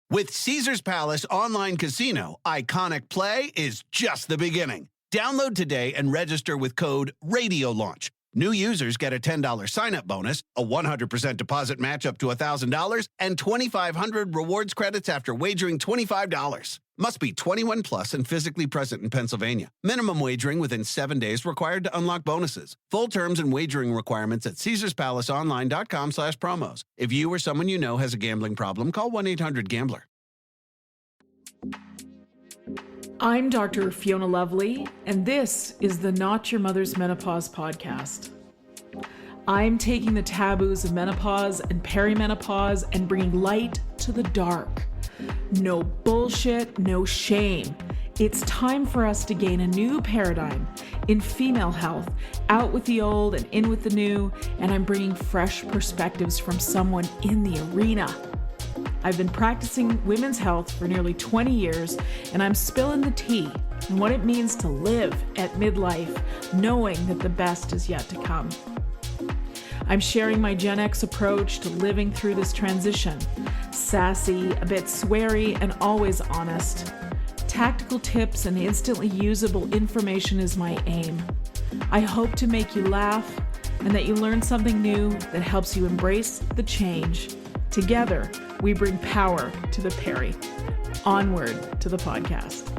With Caesars Palace Online Casino, Iconic Play is just the beginning. Download today and register with code RADIOLAUNCH. New users get a $10 sign-up bonus, a 100% deposit match up to $1,000, and 2,500 rewards credits after wagering $25. Must be 21 plus and physically present in Pennsylvania. Minimum wagering within 7 days required to unlock bonuses. Full terms and wagering requirements at CaesarsPalaceOnline.com/promos. If you or someone you know has a gambling problem, call 1-800-GAMBLER. I'm Dr. Fiona Lovely, and this is the Not Your Mother's Menopause podcast. I'm taking the taboos of menopause and perimenopause and bringing light to the dark. No bullshit, no shame. It's time for us to gain a new paradigm in female health, out with the old and in with the new, and I'm bringing fresh perspectives from someone in the arena. I've been practicing women's health for nearly 20 years, and I'm spilling the tea on what it means to live at midlife, knowing that the best is yet to come. I'm sharing my Gen X approach to living through this transition. Sassy, a bit sweary, and always honest. Tactical tips and instantly usable information is my aim. I hope to make you laugh and that you learn something new that helps you embrace the change. Together, we bring power to the peri. Onward to the podcast.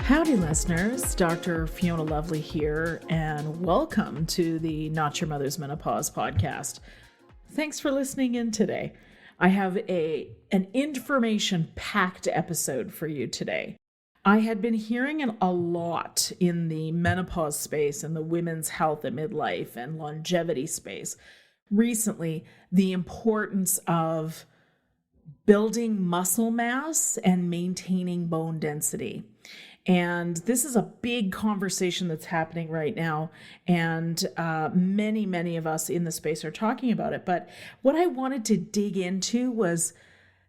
Howdy, listeners. Dr. Fiona Lovely here, and welcome to the Not Your Mother's Menopause podcast. Thanks for listening in today. I have an information-packed episode for you today. I had been hearing a lot in the menopause space and the women's health at midlife and longevity space recently, the importance of building muscle mass and maintaining bone density. And this is a big conversation that's happening right now. And many of us in the space are talking about it. But what I wanted to dig into was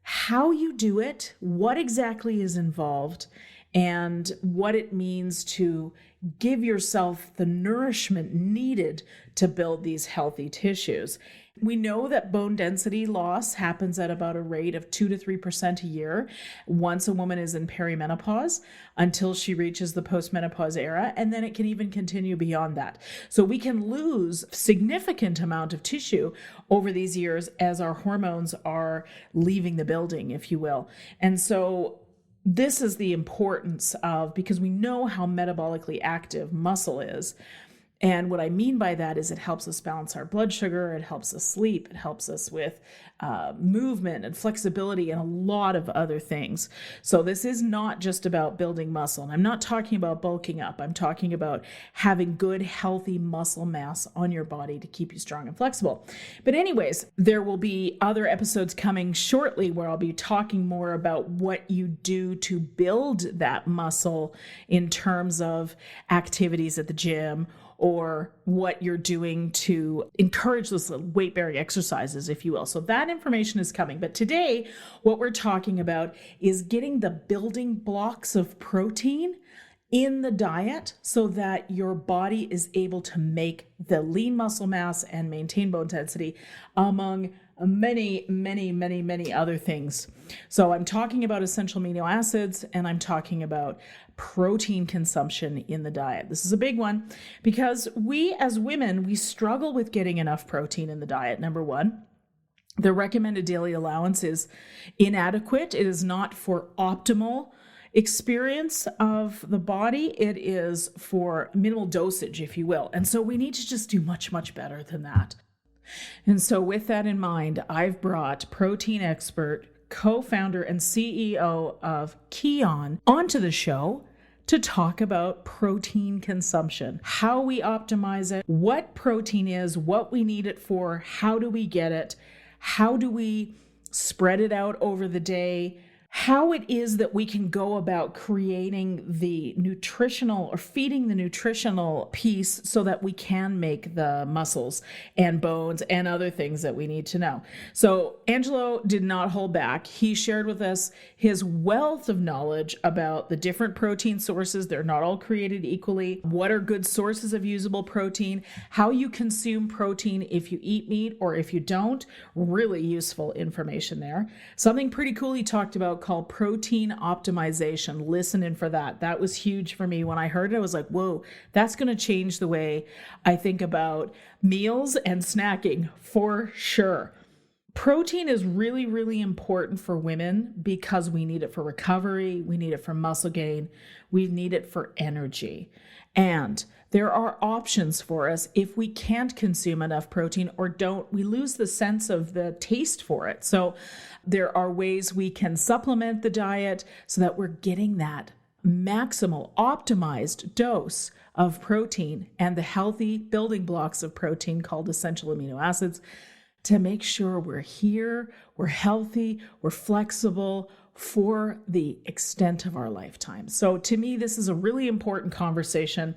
how you do it, what exactly is involved, and what it means to give yourself the nourishment needed to build these healthy tissues. We know that bone density loss happens at about a rate of 2 to 3% a year once a woman is in perimenopause until she reaches the postmenopause era, and then it can even continue beyond that. So we can lose significant amount of tissue over these years as our hormones are leaving the building, if you will. And so this is the importance of, because we know how metabolically active muscle is. And what I mean by that is it helps us balance our blood sugar, it helps us sleep, it helps us with movement and flexibility and a lot of other things. So this is not just about building muscle. And I'm not talking about bulking up. I'm talking about having good, healthy muscle mass on your body to keep you strong and flexible. But anyways, there will be other episodes coming shortly where I'll be talking more about what you do to build that muscle in terms of activities at the gym, or what you're doing to encourage those weight-bearing exercises, if you will. So that information is coming. But today, what we're talking about is getting the building blocks of protein in the diet so that your body is able to make the lean muscle mass and maintain bone density, among many other things. So I'm talking about essential amino acids, and I'm talking about protein consumption in the diet. This is a big one because we as women, we struggle with getting enough protein in the diet. Number one, the recommended daily allowance is inadequate. It is not for optimal experience of the body. It is for minimal dosage, if you will. And so we need to just do much better than that. And so with that in mind, I've brought protein expert, co-founder and CEO of KION onto the show to talk about protein consumption, how we optimize it, what protein is, what we need it for, how do we get it, how do we spread it out over the day, how it is that we can go about creating the nutritional or feeding the nutritional piece so that we can make the muscles and bones and other things that we need to know. So Angelo did not hold back. He shared with us his wealth of knowledge about the different protein sources. They're not all created equally. What are good sources of usable protein? How you consume protein if you eat meat or if you don't. Really useful information there. Something pretty cool he talked about called protein optimization. Listen in for that. That was huge for me. When I heard it, I was like, whoa, that's going to change the way I think about meals and snacking for sure. Protein is really, really important for women because we need it for recovery, we need it for muscle gain, we need it for energy. And there are options for us if we can't consume enough protein or don't, we lose the sense of the taste for it. So there are ways we can supplement the diet so that we're getting that maximal, optimized dose of protein and the healthy building blocks of protein called essential amino acids to make sure we're here, we're healthy, we're flexible for the extent of our lifetime. So to me, this is a really important conversation.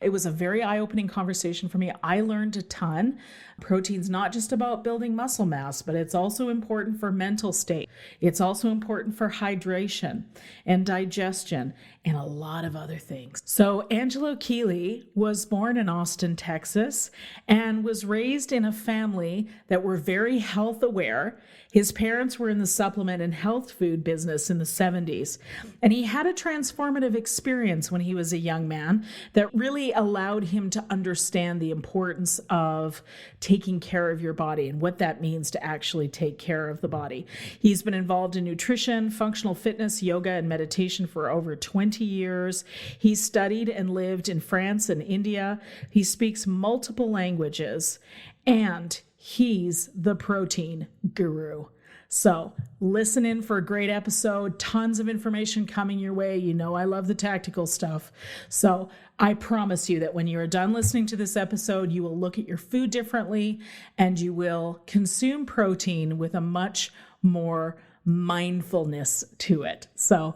It was a very eye-opening conversation for me. I learned a ton. Protein's not just about building muscle mass, but it's also important for mental state. It's also important for hydration and digestion and a lot of other things. So Angelo Keely was born in Austin, Texas, and was raised in a family that were very health aware. His parents were in the supplement and health food business in the 70s. And he had a transformative experience when he was a young man that really allowed him to understand the importance of taking care of your body and what that means to actually take care of the body. He's been involved in nutrition, functional fitness, yoga, and meditation for over 20 years. He studied and lived in France and India. He speaks multiple languages, and he's the protein guru. So listen in for a great episode. Tons of information coming your way. You know I love the tactical stuff. So I promise you that when you're done listening to this episode, you will look at your food differently and you will consume protein with a much more mindfulness to it. So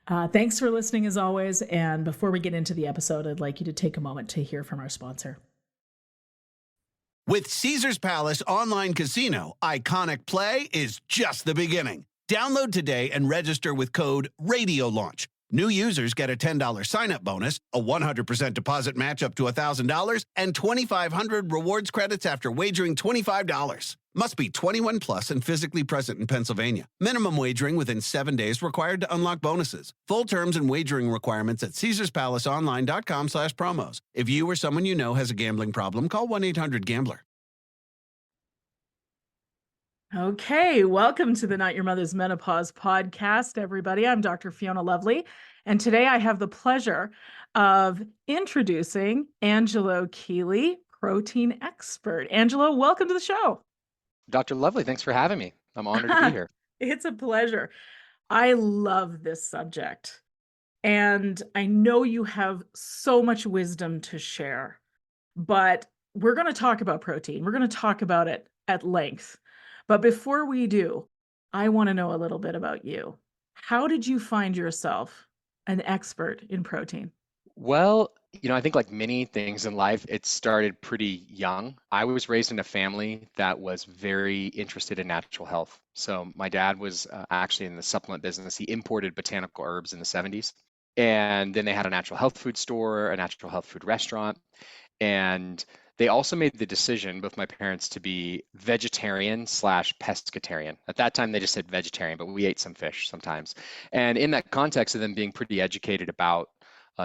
thanks for listening as always. And before we get into the episode, I'd like you to take a moment to hear from our sponsor. With Caesars Palace Online Casino, Iconic Play is just the beginning. Download today and register with code RADIOLAUNCH. New users get a $10 sign-up bonus, a 100% deposit match up to $1,000, and 2,500 rewards credits after wagering $25. Must be 21 plus and physically present in Pennsylvania. Minimum wagering within 7 days required to unlock bonuses. Full terms and wagering requirements at CaesarsPalaceOnline.com/promos. If you or someone you know has a gambling problem, call 1-800-GAMBLER. Okay, welcome to the Not Your Mother's Menopause podcast, everybody. I'm Dr. Fiona Lovely, and today I have the pleasure of introducing Angelo Keely, protein expert. Angelo, welcome to the show. Dr. Lovely, thanks for having me. I'm honored to be here. It's a pleasure. I love this subject, and I know you have so much wisdom to share, but we're going to talk about protein. We're going to talk about it at length. But before we do, I want to know a little bit about you. How did you find yourself an expert in protein? Well, I think like many things in life, it started pretty young. I was raised in a family that was very interested in natural health. So my dad was actually in the supplement business. He imported botanical herbs in the 70s. And then they had a natural health food store, a natural health food restaurant. And they also made the decision, both my parents, to be vegetarian/pescatarian. At that time, they just said vegetarian, but we ate some fish sometimes. And in that context of them being pretty educated about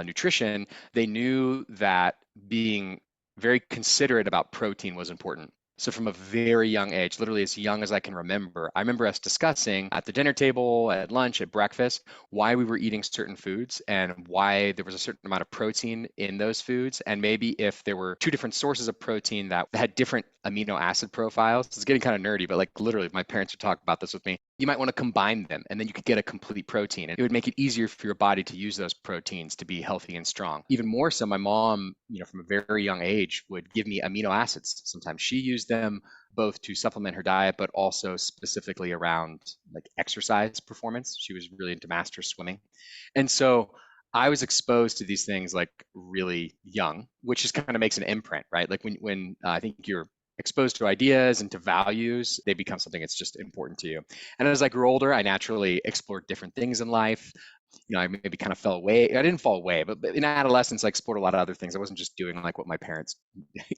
nutrition, they knew that being very considerate about protein was important. So from a very young age, literally as young as I can remember, I remember us discussing at the dinner table, at lunch, at breakfast, why we were eating certain foods and why there was a certain amount of protein in those foods. And maybe if there were two different sources of protein that had different amino acid profiles, it's getting kind of nerdy, but like literally my parents would talk about this with me. You might want to combine them and then you could get a complete protein. And it would make it easier for your body to use those proteins to be healthy and strong. Even more so, my mom, from a very young age would give me amino acids. Sometimes she used them, both to supplement her diet, but also specifically around like exercise performance. She was really into master swimming. And so I was exposed to these things like really young, which just kind of makes an imprint, right? Like when I think you're exposed to ideas and to values, they become something that's just important to you. And as I grew older, I naturally explored different things in life. I maybe kind of fell away. I didn't fall away, but in adolescence, I explored a lot of other things. I wasn't just doing like what my parents,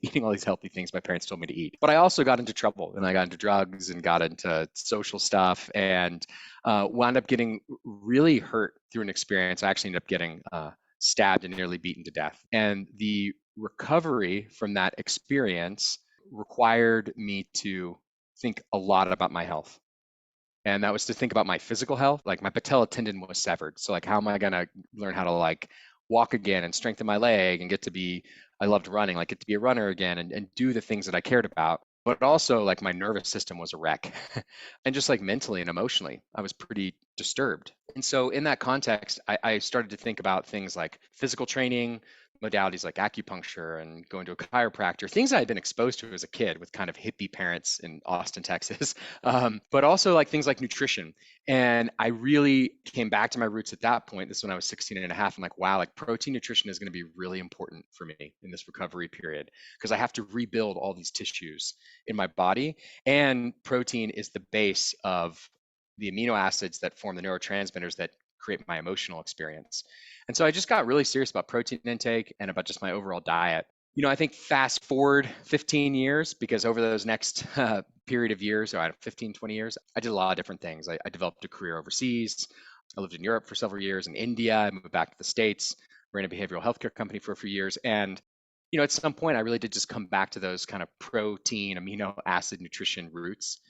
eating all these healthy things my parents told me to eat. But I also got into trouble, and I got into drugs and got into social stuff, and wound up getting really hurt through an experience. I actually ended up getting stabbed and nearly beaten to death. And the recovery from that experience required me to think a lot about my health. And that was to think about my physical health. Like my patella tendon was severed. So like how am I gonna learn how to like walk again and strengthen my leg and get to be, I loved running, like get to be a runner again and do the things that I cared about. But also like my nervous system was a wreck. And just like mentally and emotionally, I was pretty disturbed. And so in that context, I started to think about things like physical training, modalities like acupuncture and going to a chiropractor, things I had been exposed to as a kid with kind of hippie parents in Austin, Texas, but also like things like nutrition. And I really came back to my roots at that point. This is when I was 16 and a half. I'm like, wow, like protein nutrition is going to be really important for me in this recovery period because I have to rebuild all these tissues in my body. And protein is the base of the amino acids that form the neurotransmitters that create my emotional experience. And so I just got really serious about protein intake and about just my overall diet. I think fast forward 15 years, because over those next period of years, so 15, 20 years, I did a lot of different things. I developed a career overseas. I lived in Europe for several years, in India. I moved back to the States, ran a behavioral healthcare company for a few years. And, at some point, I really did just come back to those kind of protein, amino acid nutrition roots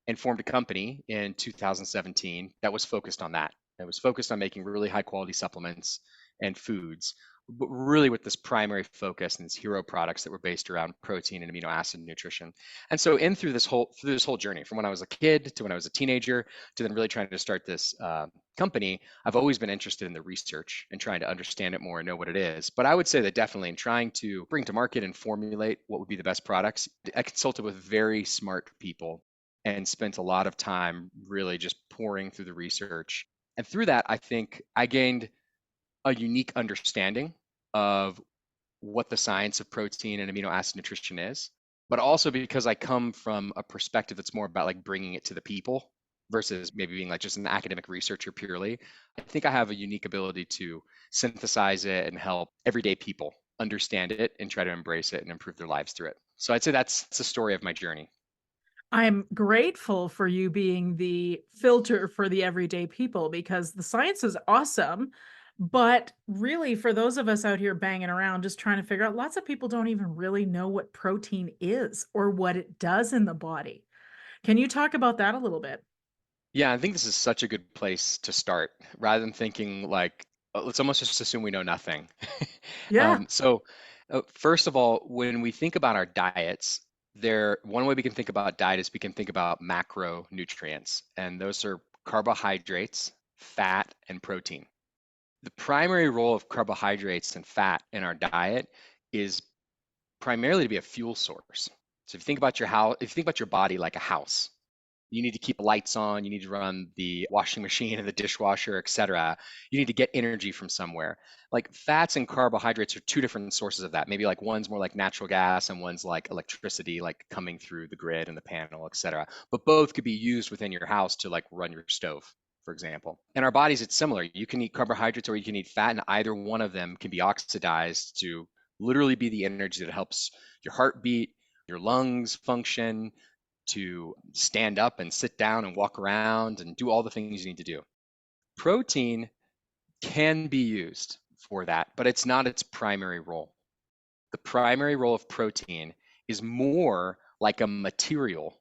and formed a company in 2017 that was focused on that. It was focused on making really high quality supplements and foods, but really with this primary focus and these hero products that were based around protein and amino acid nutrition. And so through this whole journey, from when I was a kid to when I was a teenager to then really trying to start this company, I've always been interested in the research and trying to understand it more and know what it is. But I would say that definitely in trying to bring to market and formulate what would be the best products, I consulted with very smart people and spent a lot of time really just pouring through the research. And through that, I think I gained a unique understanding of what the science of protein and amino acid nutrition is, but also because I come from a perspective that's more about like bringing it to the people versus maybe being like just an academic researcher purely. I think I have a unique ability to synthesize it and help everyday people understand it and try to embrace it and improve their lives through it. So I'd say that's the story of my journey. I'm grateful for you being the filter for the everyday people because the science is awesome. But really, for those of us out here banging around just trying to figure out, lots of people don't even really know what protein is or what it does in the body. Can you talk about that a little bit? Yeah, I think this is such a good place to start rather than thinking like, let's almost just assume we know nothing. Yeah. First of all, when we think about our diets, one way we can think about diet is we can think about macronutrients, and those are carbohydrates, fat, and protein. The primary role of carbohydrates and fat in our diet is primarily to be a fuel source. So if you think about your house, if you think about your body like a house, you need to keep the lights on, you need to run the washing machine and the dishwasher, etc. You need to get energy from somewhere. Like fats and carbohydrates are two different sources of that. Maybe like one's more like natural gas and one's like electricity, like coming through the grid and the panel, etc. But both could be used within your house to like run your stove, for example. In our bodies, it's similar. You can eat carbohydrates or you can eat fat, and either one of them can be oxidized to literally be the energy that helps your heart beat, your lungs function, to stand up and sit down and walk around and do all the things you need to do. Protein can be used for that, but it's not its primary role. The primary role of protein is more like a material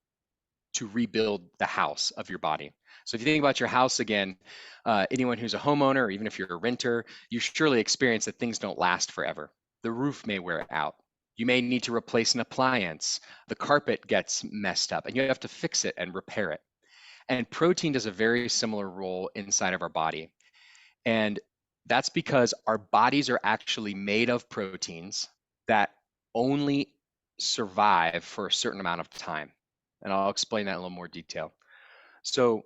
to rebuild the house of your body. So if you think about your house again, anyone who's a homeowner, or even if you're a renter, you surely experience that things don't last forever. The roof may wear out. You may need to replace an appliance. The carpet gets messed up and you have to fix it and repair it. And protein does a very similar role inside of our body. And that's because our bodies are actually made of proteins that only survive for a certain amount of time. And I'll explain that in a little more detail. So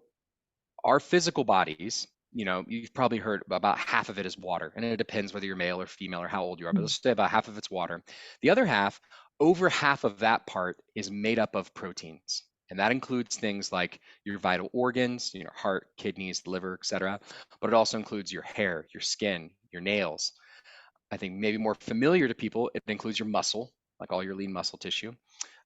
our physical bodies, you've probably heard about half of it is water, and it depends whether you're male or female or how old you are, but let's say about half of it's water. The other half, over half of that part is made up of proteins. And that includes things like your vital organs, heart, kidneys, liver, etc. But it also includes your hair, your skin, your nails. I think maybe more familiar to people, it includes your muscle, like all your lean muscle tissue.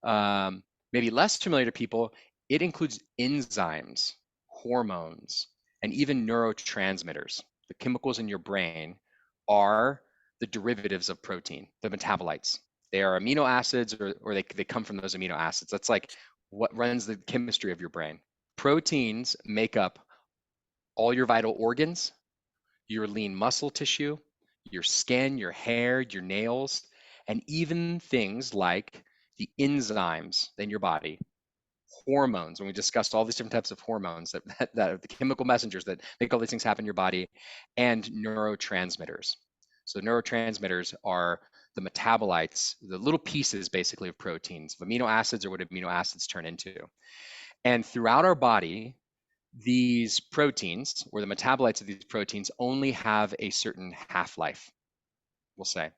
Maybe less familiar to people, it includes enzymes, hormones, and even neurotransmitters. The chemicals in your brain are the derivatives of protein, the metabolites. They are amino acids, or they come from those amino acids. That's like what runs the chemistry of your brain. Proteins make up all your vital organs, your lean muscle tissue, your skin, your hair, your nails, and even things like the enzymes in your body, hormones. When we discussed all these different types of hormones that are the chemical messengers that make all these things happen in your body, and neurotransmitters. So neurotransmitters are the metabolites, the little pieces basically of proteins, of amino acids, or what amino acids turn into. And throughout our body, these proteins, or the metabolites of these proteins, only have a certain half-life, we'll say.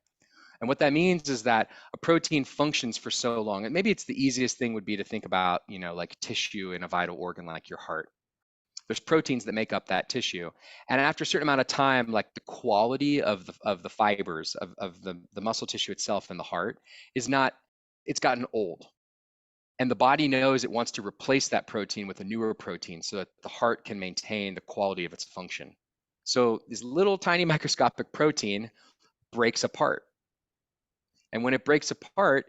And what that means is that a protein functions for so long, and maybe it's the easiest thing would be to think about, like tissue in a vital organ like your heart. There's proteins that make up that tissue. And after a certain amount of time, like the quality of the fibers of the muscle tissue itself in the heart it's gotten old. And the body knows it wants to replace that protein with a newer protein so that the heart can maintain the quality of its function. So this little tiny microscopic protein breaks apart. And when it breaks apart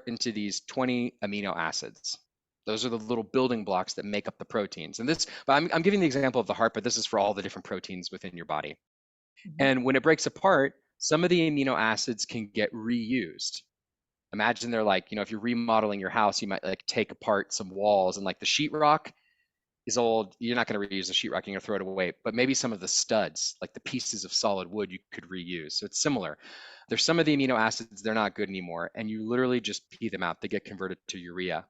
into these 20 amino acids. Those are the little building blocks that make up the proteins. And but I'm giving the example of the heart, but this is for all the different proteins within your body. And when it breaks apart, some of the amino acids can get reused. Imagine they're like, if you're remodeling your house, you might like take apart some walls, and like the sheetrock is old. You're not going to reuse the sheetrock, you're going to throw it away. But maybe some of the studs, like the pieces of solid wood, you could reuse. So it's similar. There's some of the amino acids, they're not good anymore, and you literally just pee them out. They get converted to urea.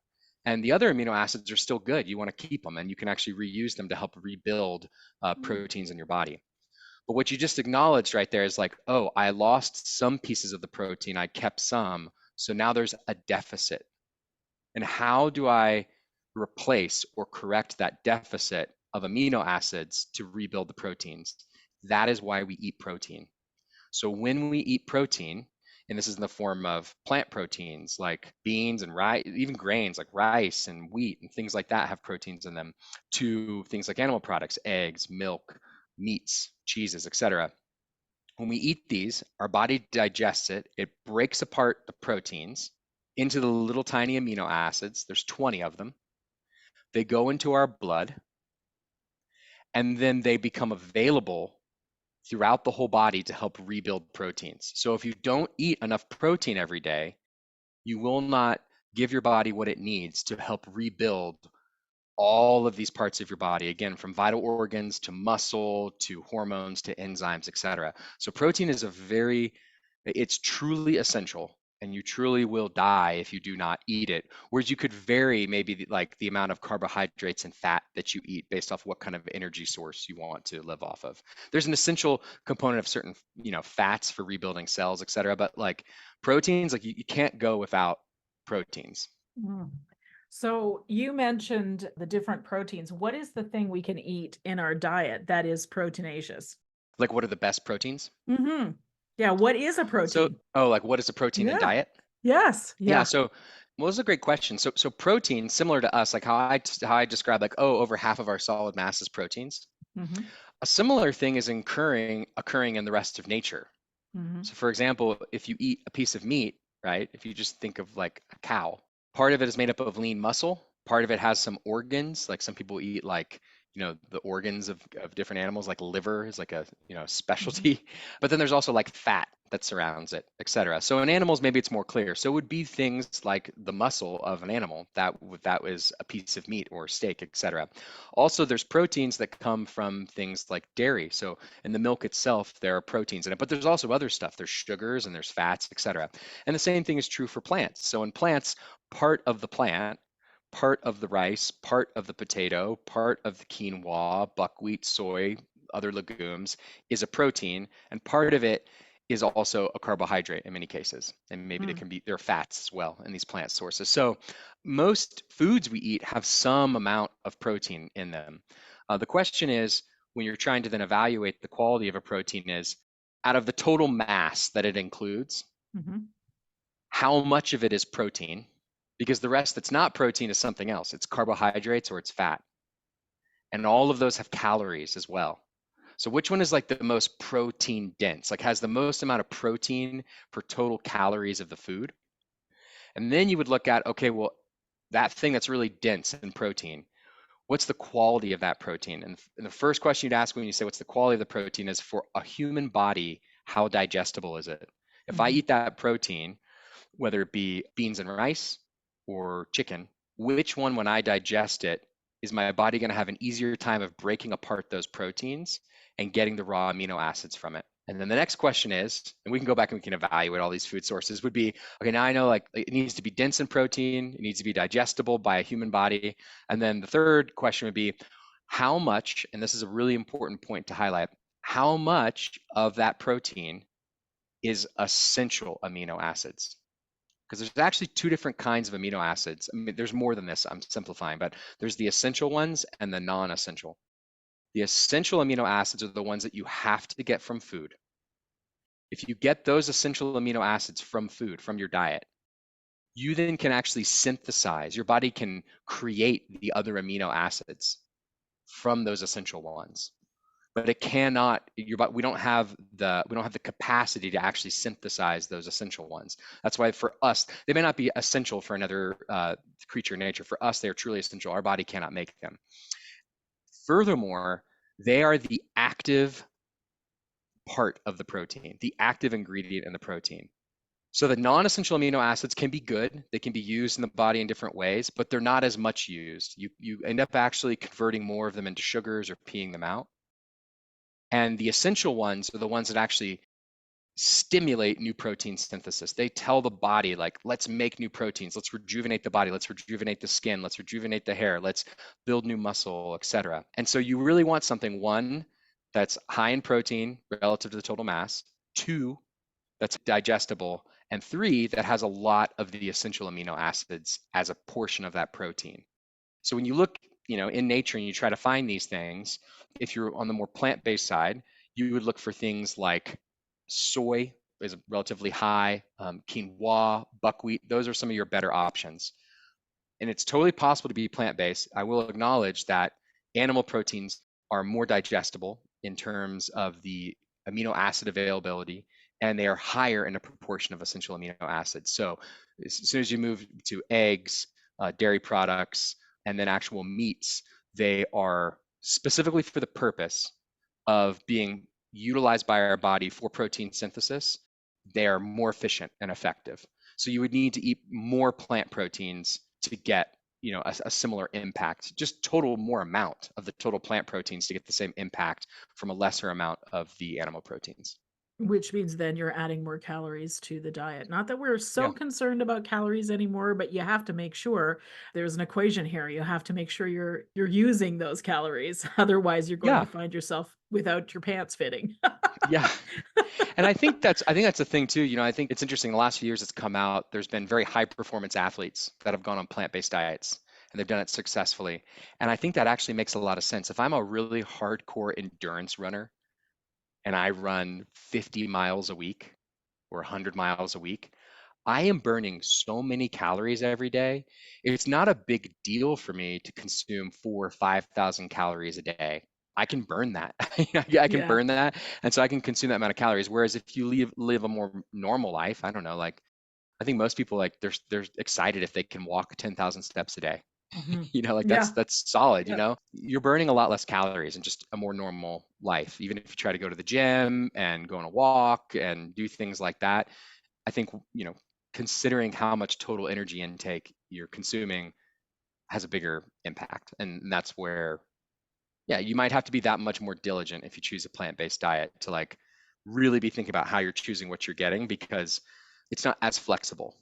And the other amino acids are still good. You want to keep them, and you can actually reuse them to help rebuild proteins in your body. But what you just acknowledged right there is like, oh, I lost some pieces of the protein, I kept some. So now there's a deficit. And how do I replace or correct that deficit of amino acids to rebuild the proteins? That is why we eat protein. So when we eat protein, and this is in the form of plant proteins like beans and rice, even grains like rice and wheat and things like that have proteins in them, to things like animal products, eggs, milk, meats, cheeses, etc. When we eat these, our body digests it, it breaks apart the proteins into the little tiny amino acids. There's 20 of them. They go into our blood, and then they become available throughout the whole body to help rebuild proteins. So if you don't eat enough protein every day, you will not give your body what it needs to help rebuild all of these parts of your body, again, from vital organs to muscle to hormones to enzymes, etc. So protein is it's truly essential, and you truly will die if you do not eat it. Whereas you could vary maybe like the amount of carbohydrates and fat that you eat based off what kind of energy source you want to live off of. There's an essential component of certain, fats for rebuilding cells, etc. But like proteins, like you can't go without proteins. Mm. So you mentioned the different proteins. What is the thing we can eat in our diet that is proteinaceous? Like, what are the best proteins? Mm-hmm. Yeah. What is a protein? Like what is a protein in diet? Yes. Yeah. So well, this is a great question. So protein, similar to us, like how I describe, like, oh, over half of our solid mass is proteins. Mm-hmm. A similar thing is occurring in the rest of nature. Mm-hmm. So for example, if you eat a piece of meat, right? If you just think of like a cow, part of it is made up of lean muscle. Part of it has some organs, like some people eat like, the organs of different animals, like liver is like a, specialty. Mm-hmm. But then there's also like fat that surrounds it, etc. So in animals, maybe it's more clear. So it would be things like the muscle of an animal that was a piece of meat or steak, etc. Also, there's proteins that come from things like dairy. So in the milk itself, there are proteins in it, but there's also other stuff. There's sugars and there's fats, etc. And the same thing is true for plants. So in plants, part of the plant part of the rice, part of the potato, part of the quinoa, buckwheat, soy, other legumes is a protein, and part of it is also a carbohydrate in many cases. And maybe there are fats as well in these plant sources. So most foods we eat have some amount of protein in them. The question is, when you're trying to then evaluate the quality of a protein, is out of the total mass that it includes, how much of it is protein? Because the rest that's not protein is something else. It's carbohydrates or it's fat. And all of those have calories as well. So which one is like the most protein dense, like has the most amount of protein per total calories of the food? And then you would look at, okay, well, that thing that's really dense in protein, what's the quality of that protein? And the first question you'd ask when you say what's the quality of the protein is, for a human body, how digestible is it? If I eat that protein, whether it be beans and rice or chicken, which one, when I digest it, is my body going to have an easier time of breaking apart those proteins and getting the raw amino acids from it? And then the next question is, and we can go back and we can evaluate all these food sources, would be, okay, now I know like it needs to be dense in protein, it needs to be digestible by a human body. And then the third question would be, how much, and this is a really important point to highlight, how much of that protein is essential amino acids? Because there's actually two different kinds of amino acids. I mean, there's more than this, I'm simplifying, but there's the essential ones and the non-essential. The essential amino acids are the ones that you have to get from food. If you get those essential amino acids from food, from your diet, you then can actually synthesize, your body can create the other amino acids from those essential ones. But it cannot, we don't have the capacity to actually synthesize those essential ones. That's why for us, they may not be essential for another creature in nature. For us, they are truly essential. Our body cannot make them. Furthermore, they are the active part of the protein, the active ingredient in the protein. So the non-essential amino acids can be good. They can be used in the body in different ways, but they're not as much used. You end up actually converting more of them into sugars or peeing them out. And the essential ones are the ones that actually stimulate new protein synthesis. They tell the body, like, let's make new proteins, let's rejuvenate the body, let's rejuvenate the skin, let's rejuvenate the hair, let's build new muscle, etc. And so you really want something, one, that's high in protein relative to the total mass, two, that's digestible, and three, that has a lot of the essential amino acids as a portion of that protein. So when you look, in nature and you try to find these things, if you're on the more plant-based side, you would look for things like soy is relatively high, quinoa, buckwheat. Those are some of your better options. And it's totally possible to be plant-based. I will acknowledge that animal proteins are more digestible in terms of the amino acid availability, and they are higher in a proportion of essential amino acids. So as soon as you move to eggs, dairy products, and then actual meats, they are specifically for the purpose of being utilized by our body for protein synthesis. They are more efficient and effective. So you would need to eat more plant proteins to get a similar impact, just total more amount of the total plant proteins to get the same impact from a lesser amount of the animal proteins. Which means then you're adding more calories to the diet. Not that we're so Yeah. concerned about calories anymore, but you have to make sure there's an equation here. You have to make sure you're using those calories. Otherwise, you're going Yeah. to find yourself without your pants fitting. Yeah. And I think that's the thing too. I think it's interesting. The last few years it's come out, there's been very high performance athletes that have gone on plant-based diets and they've done it successfully. And I think that actually makes a lot of sense. If I'm a really hardcore endurance runner and I run 50 miles a week or 100 miles a week, I am burning so many calories every day. It's not a big deal for me to consume 4,000 or 5,000 calories a day. I can burn that. I can Yeah. burn that, and so I can consume that amount of calories. Whereas if you live a more normal life, I don't know, like I think most people, like they're excited if they can walk 10,000 steps a day. Mhm. Like Yeah. that's solid. Yep. You're burning a lot less calories in just a more normal life. Even if you try to go to the gym and go on a walk and do things like that, I think, considering how much total energy intake you're consuming has a bigger impact. And that's where, yeah, you might have to be that much more diligent if you choose a plant-based diet to like really be thinking about how you're choosing what you're getting, because it's not as flexible.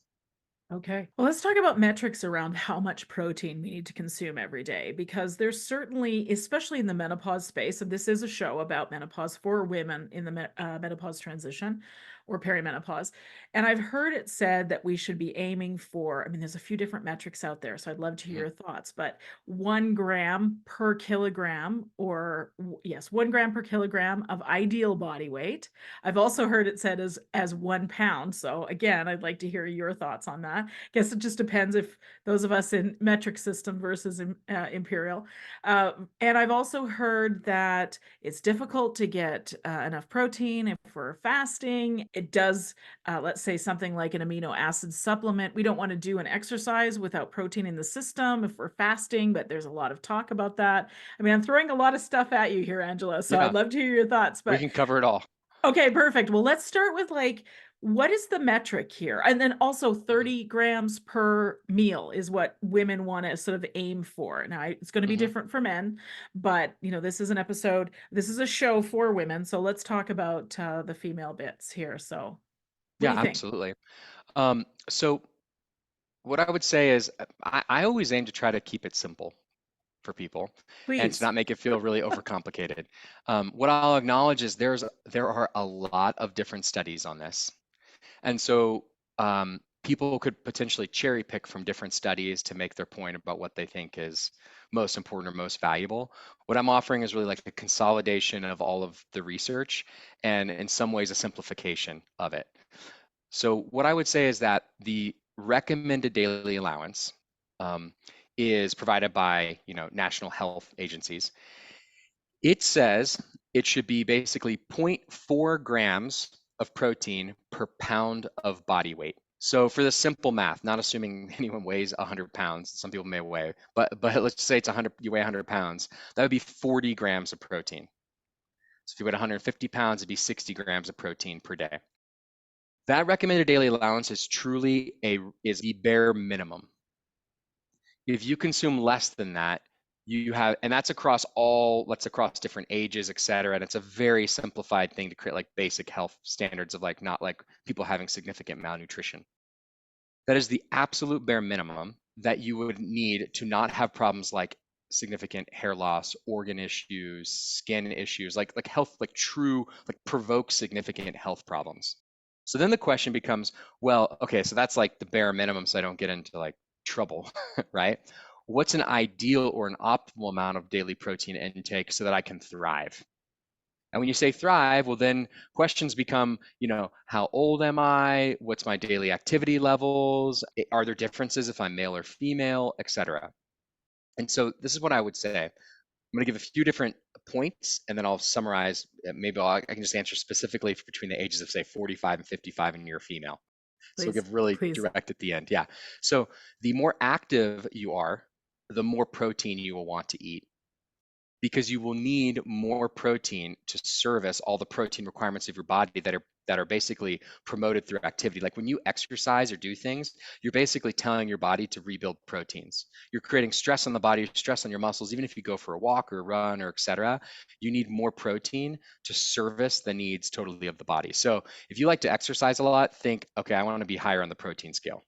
Okay. Well, let's talk about metrics around how much protein we need to consume every day, because there's certainly, especially in the menopause space, and this is a show about menopause for women in the menopause transition or perimenopause. And I've heard it said that we should be aiming for, I mean, there's a few different metrics out there, so I'd love to hear Mhm. your thoughts, but 1 gram per kilogram, or yes, 1 gram per kilogram of ideal body weight. I've also heard it said as 1 pound. So again, I'd like to hear your thoughts on that. Guess it just depends if those of us in metric system versus imperial. Uh, and I've also heard that it's difficult to get enough protein if we're fasting. It does, let's say something like an amino acid supplement. We don't want to do an exercise without protein in the system if we're fasting, but there's a lot of talk about that. I mean, I'm throwing a lot of stuff at you here, Angela, so I'd Yeah, love to hear your thoughts. we But can cover it all. okay, perfect. Well, let's start with like, what is the metric here? And then also Mhm. 30 grams per meal is what women want to sort of aim for. Now, it's going to be Mhm. different for men, but this is an episode, this is a show for women. So let's talk about the female bits here. So, what do Yeah, you think? absolutely. So what I would say is I always aim to try to keep it simple for people and to Please. not make it feel really overcomplicated. What I'll acknowledge is there are a lot of different studies on this. And so people could potentially cherry pick from different studies to make their point about what they think is most important or most valuable. What I'm offering is really like a consolidation of all of the research and in some ways a simplification of it. So what I would say is that the recommended daily allowance um, is provided by national health agencies. It says it should be basically zero point 0.4 grams of protein per pound of body weight. So for the simple math, not assuming anyone weighs 100 pounds, some people may weigh, but let's say it's 100, you weigh 100 pounds, that would be 40 grams of protein. So if you weigh 150 pounds, it'd be 60 grams of protein per day. That recommended daily allowance is the bare minimum. If you consume less than that, you have, and that's across different ages, et cetera. And it's a very simplified thing to create like basic health standards of like not like people having significant malnutrition. That is the absolute bare minimum that you would need to not have problems like significant hair loss, organ issues, skin issues, like health, like true, like provoke significant health problems. So then the question becomes, well, okay, so that's like the bare minimum so I don't get into like trouble, right? What's an ideal or an optimal amount of daily protein intake so that I can thrive? And when you say thrive, well, then questions become, how old am I? What's my daily activity levels? Are there differences if I'm male or female, et cetera? And so this is what I would say. I'm going to give a few different points and then I'll summarize. I can just answer specifically between the ages of, say, 45 and 55 and you're a female. So we'll Please. give really Please. direct at the end. Yeah. So the more active you are, the more protein you will want to eat because you will need more protein to service all the protein requirements of your body that are basically promoted through activity. Like when you exercise or do things, you're basically telling your body to rebuild proteins. You're creating stress on the body, stress on your muscles. Even if you go for a walk or a run or etc., you need more protein to service the needs totally of the body. So if you like to exercise a lot, think, okay, I want to be higher on the protein scale.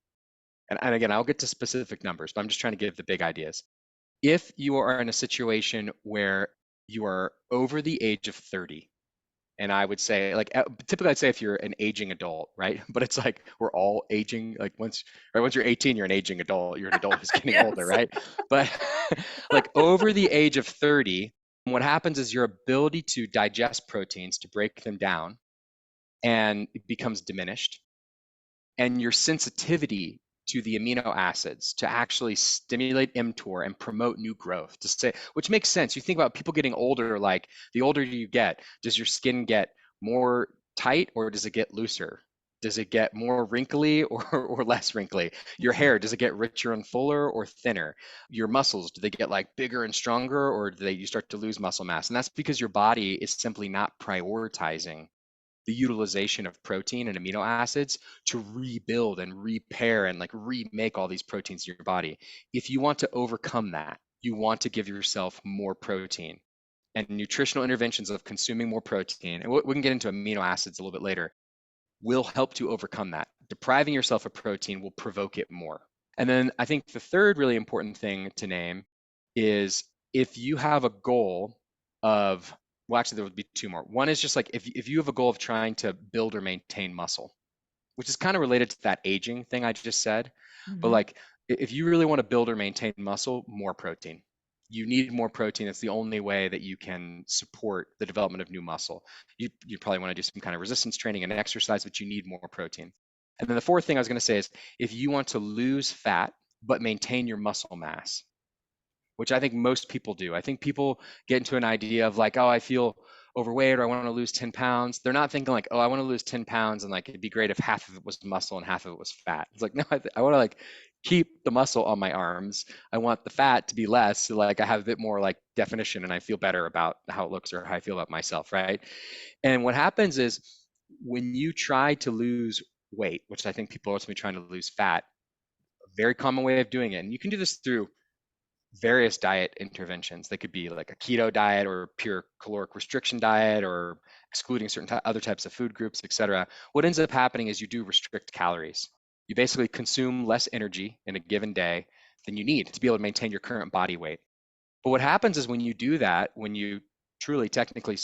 And again, I'll get to specific numbers, but I'm just trying to give the big ideas. If you are in a situation where you are over the age of 30, and I would say like typically I'd say if you're an aging adult, right? But it's like we're all aging. Like once you're 18, you're an aging adult. You're an adult who's getting older, Yes. right? But like over the age of 30, what happens is your ability to digest proteins, to break them down, and it becomes diminished and your sensitivity to the amino acids to actually stimulate mTOR and promote new growth to say, which makes sense. You think about people getting older, like the older you get, does your skin get more tight or does it get looser? Does it get more wrinkly or less wrinkly? Your hair, does it get richer and fuller or thinner? Your muscles, do they get like bigger and stronger or you start to lose muscle mass? And that's because your body is simply not prioritizing the utilization of protein and amino acids to rebuild and repair and like remake all these proteins in your body. If you want to overcome that, you want to give yourself more protein. And nutritional interventions of consuming more protein, and we can get into amino acids a little bit later, will help to overcome that. depriving yourself of protein will provoke it more. And then I think the third really important thing to name is if you have a goal of, well, actually, there would be two more. One is just like if you have a goal of trying to build or maintain muscle, which is kind of related to that aging thing I just said. But Mhm. like if you really want to build or maintain muscle, more protein. You need more protein. It's the only way that you can support the development of new muscle. You probably want to do some kind of resistance training and exercise, but you need more protein. And then the fourth thing I was going to say is if you want to lose fat but maintain your muscle mass, which I think most people do. I think people get into an idea of like, oh, I feel overweight or I want to lose 10 pounds. They're not thinking like, oh, I want to lose 10 pounds and like it'd be great if half of it was muscle and half of it was fat. It's like, no, I want to like keep the muscle on my arms. I want the fat to be less. So like I have a bit more like definition and I feel better about how it looks or how I feel about myself, right? And what happens is when you try to lose weight, which I think people are ultimately trying to lose fat, a very common way of doing it, and you can do this through various diet interventions. They could be like a keto diet or pure caloric restriction diet or excluding certain other types of food groups, etc. What ends up happening is you do restrict calories. You basically consume less energy in a given day than you need to be able to maintain your current body weight. But what happens is when you do that, when you truly technically,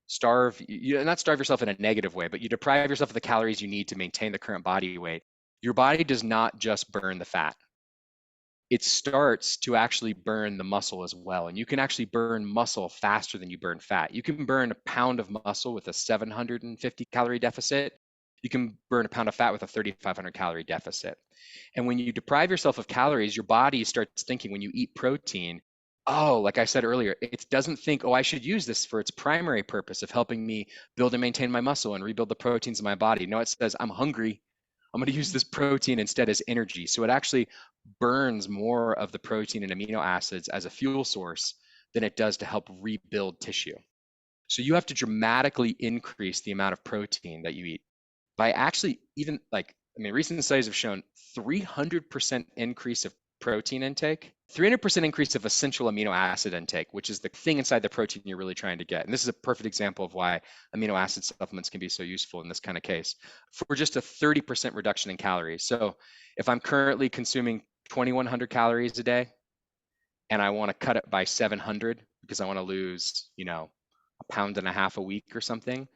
starve, you not starve yourself in a negative way, but you deprive yourself of the calories you need to maintain the current body weight, your body does not just burn the fat, it starts to actually burn the muscle as well. And you can actually burn muscle faster than you burn fat. You can burn a pound of muscle with a 750 calorie deficit. You can burn a pound of fat with a 3,500 calorie deficit. And when you deprive yourself of calories, your body starts thinking when you eat protein, oh, like I said earlier, it doesn't think, oh, I should use this for its primary purpose of helping me build and maintain my muscle and rebuild the proteins in my body. No, it says, I'm hungry. I'm going to use this protein instead as energy. So it actually burns more of the protein and amino acids as a fuel source than it does to help rebuild tissue. So you have to dramatically increase the amount of protein that you eat by actually even like, I mean, recent studies have shown 300% increase of protein intake, 300% increase of essential amino acid intake, which is the thing inside the protein you're really trying to get. And this is a perfect example of why amino acid supplements can be so useful in this kind of case for just a 30% reduction in calories. So if I'm currently consuming 2,100 calories a day and I want to cut it by 700 because I want to lose, a pound and a half a week or something,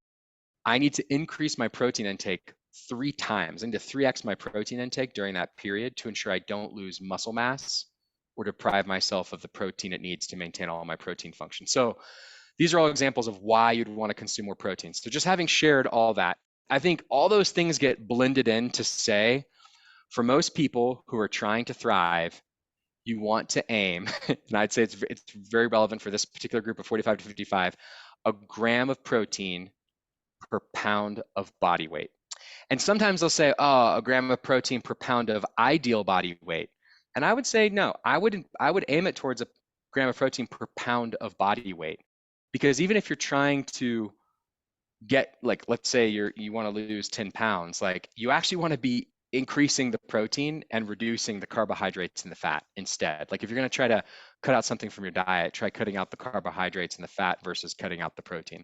I need to increase my protein intake 3 times. I need to 3x my protein intake during that period to ensure I don't lose muscle mass or deprive myself of the protein it needs to maintain all my protein function. So these are all examples of why you'd want to consume more protein. So just having shared all that, I think all those things get blended in to say, for most people who are trying to thrive, you want to aim, and I'd say it's very relevant for this particular group of 45 to 55, a gram of protein per pound of body weight. And sometimes they'll say, oh, a gram of protein per pound of ideal body weight. And I would say, no, I would aim it towards a gram of protein per pound of body weight. Because even if you're trying to get, like, let's say you want to lose 10 pounds, like you actually want to be increasing the protein and reducing the carbohydrates and the fat instead. Like if you're going to try to cut out something from your diet, try cutting out the carbohydrates and the fat versus cutting out the protein.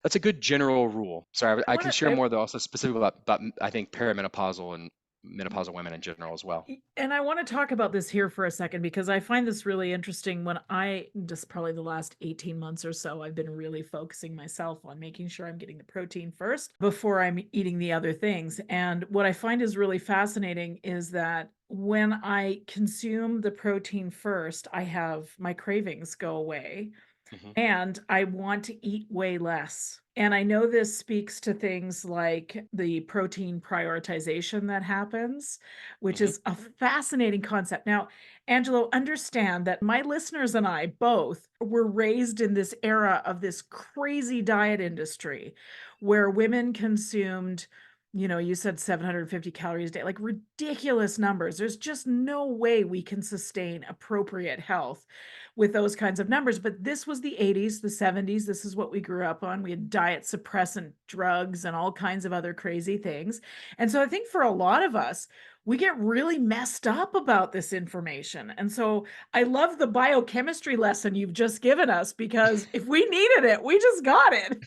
That's a good general rule. Sorry, I can share more though, also specific about I think perimenopausal and menopausal women in general as well. And I want to talk about this here for a second because I find this really interesting. When I just probably the last 18 months or so, I've been really focusing myself on making sure I'm getting the protein first before I'm eating the other things. And what I find is really fascinating is that when I consume the protein first, I have my cravings go away. Mhm. And I want to eat way less. And I know this speaks to things like the protein prioritization that happens, which Mhm. is a fascinating concept. Now, Angelo, understand that my listeners and I both were raised in this era of this crazy diet industry where women consumed, you said 750 calories a day, like ridiculous numbers. There's just no way we can sustain appropriate health with those kinds of numbers. But this was the 80s, the 70s. This is what we grew up on. We had diet suppressant drugs and all kinds of other crazy things. And so I think for a lot of us, we get really messed up about this information. And so I love the biochemistry lesson you've just given us because if we needed it, we just got it.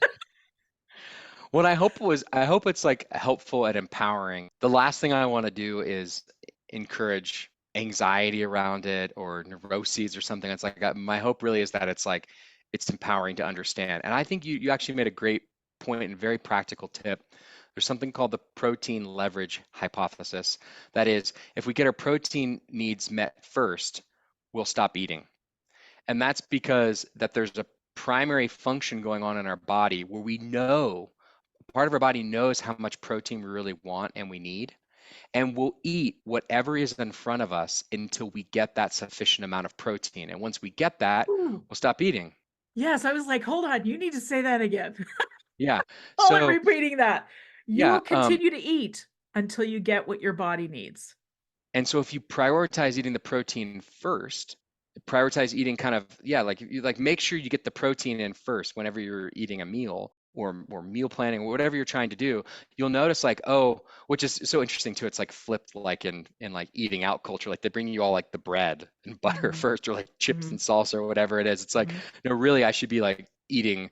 What I hope it's like helpful and empowering. The last thing I want to do is encourage anxiety around it or neuroses or something. It's like my hope really is that it's like it's empowering to understand. And I think you actually made a great point and very practical tip. There's something called the protein leverage hypothesis. That is, if we get our protein needs met first, we'll stop eating. And that's because that there's a primary function going on in our body where we know part of our body knows how much protein we really want and we need, and we'll eat whatever is in front of us until we get that sufficient amount of protein. And once we get that, Ooh, we'll stop eating. yes, I was like, hold on, you need to say that again. Yeah. Oh, I'm So repeating that. You yeah. will continue to eat until you get what your body needs. And so if you prioritize eating the protein first, prioritize eating kind of, yeah, like you like make sure you get the protein in first whenever you're eating a meal or meal planning or whatever you're trying to do, you'll notice like, oh, which is so interesting too. It's like flipped like in like eating out culture, like they bring you all like the bread and butter Mhm, first or like chips mhm, and salsa or whatever it is. It's like, mhm. no, really, I should be like eating